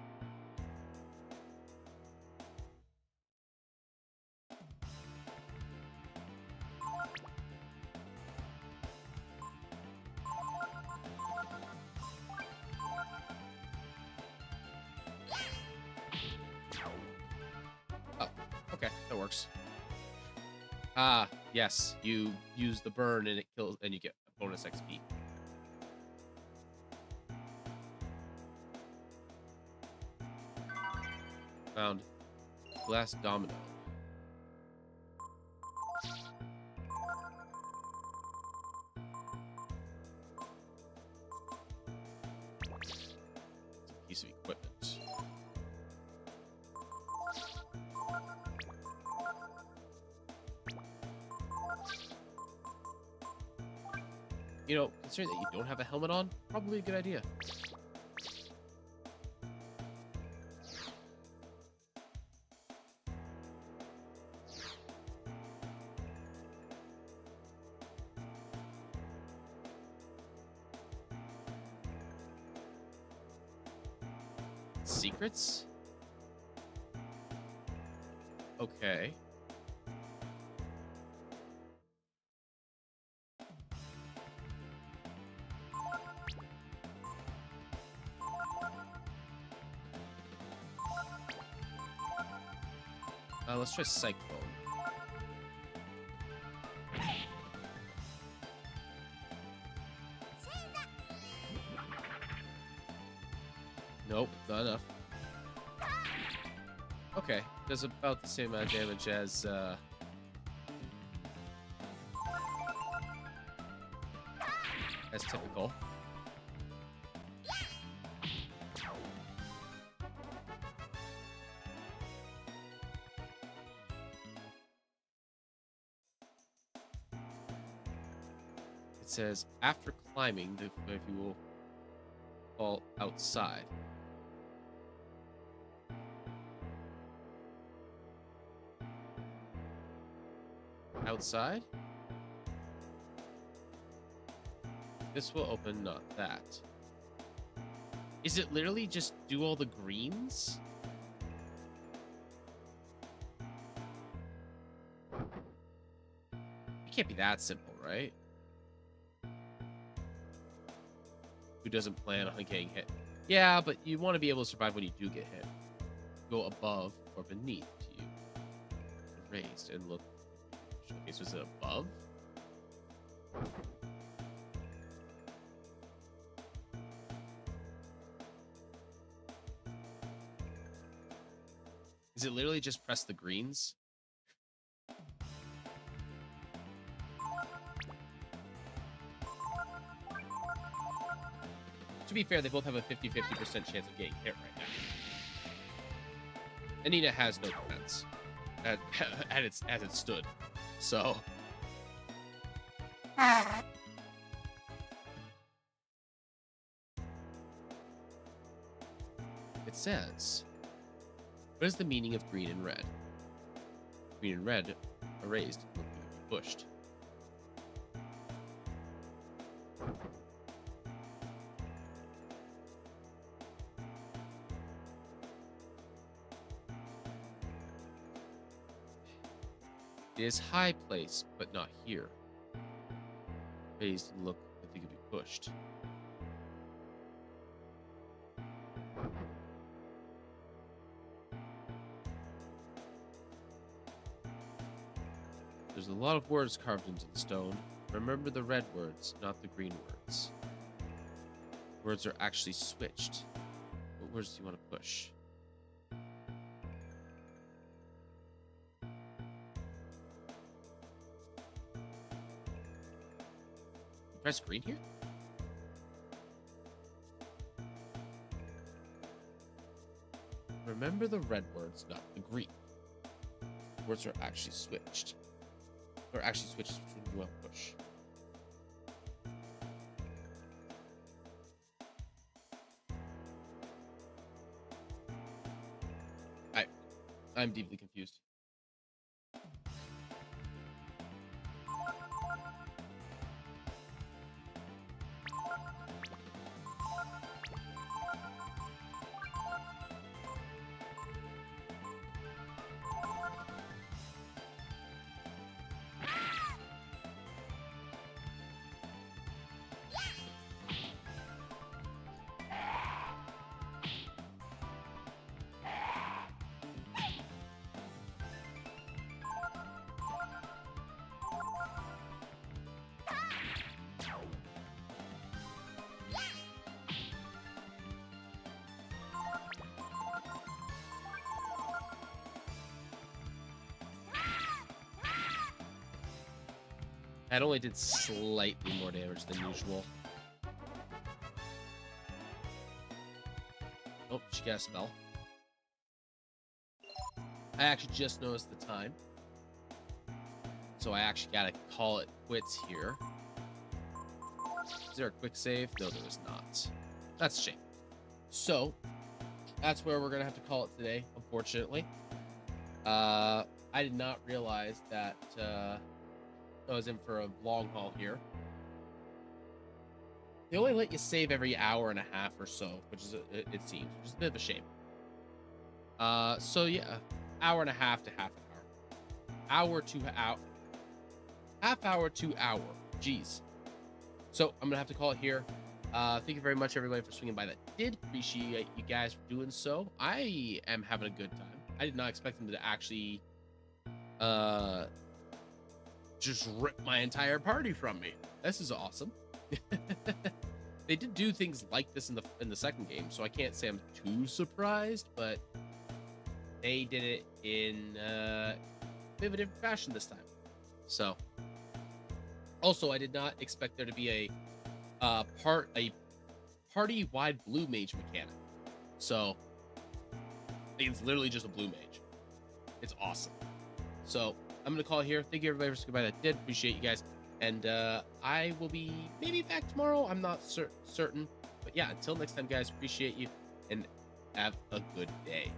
Oh, okay, that works. Ah, yes, you use the burn and it kills, and you get bonus XP. Found glass domino. Piece of equipment. You know, considering that you don't have a helmet on, probably a good idea. Secrets? Okay. Let's try Cyclone. Nope, not enough. Okay, does about the same amount of damage as typical. It says, after climbing, if you will fall outside. Outside? This will open, not that. Is it literally just do all the greens? It can't be that simple, right? Who doesn't plan on getting hit? Yeah, but you want to be able to survive when you do get hit. Go above or beneath you. Raised and look. Okay, so is it above? Is it literally just press the greens? To be fair, they both have a 50-50% chance of getting hit right now. Anina has no defense as it stood. So it says, what is the meaning of green and red? Green and red are raised, looking to be pushed. It is high place, but not here. Raised and look like they could be pushed. There's a lot of words carved into the stone. Remember the red words, not the green words. Words are actually switched. What words do you want to push? Press green here? Remember the red words, not the green. Words are actually switched. Or actually switches between you and push. I'm deeply confused. That only did slightly more damage than usual. Oh, she got a spell. I actually just noticed the time. So I actually gotta call it quits here. Is there a quick save? No, there is not. That's a shame. So, that's where we're gonna have to call it today, unfortunately. I did not realize that I was in for a long haul here. They only let you save every hour and a half or so, which is it seems, which is a bit of a shame. So yeah, hour and a half to half an hour, half hour to hour. Jeez. So I'm gonna have to call it here. Thank you very much, everybody, for swinging by. That did appreciate you guys for doing so. I am having a good time. I did not expect them to actually just rip my entire party from me. This is awesome. They did do things like this in the second game, so I can't say I'm too surprised, but they did it in a bit of a different fashion this time. So, also, I did not expect there to be a party-wide blue mage mechanic. So, it's literally just a blue mage. It's awesome. So, I'm going to call it here. Thank you, everybody, for saying goodbye. That did appreciate you guys. And I will be maybe back tomorrow. I'm not certain. But yeah, until next time, guys, appreciate you. And have a good day.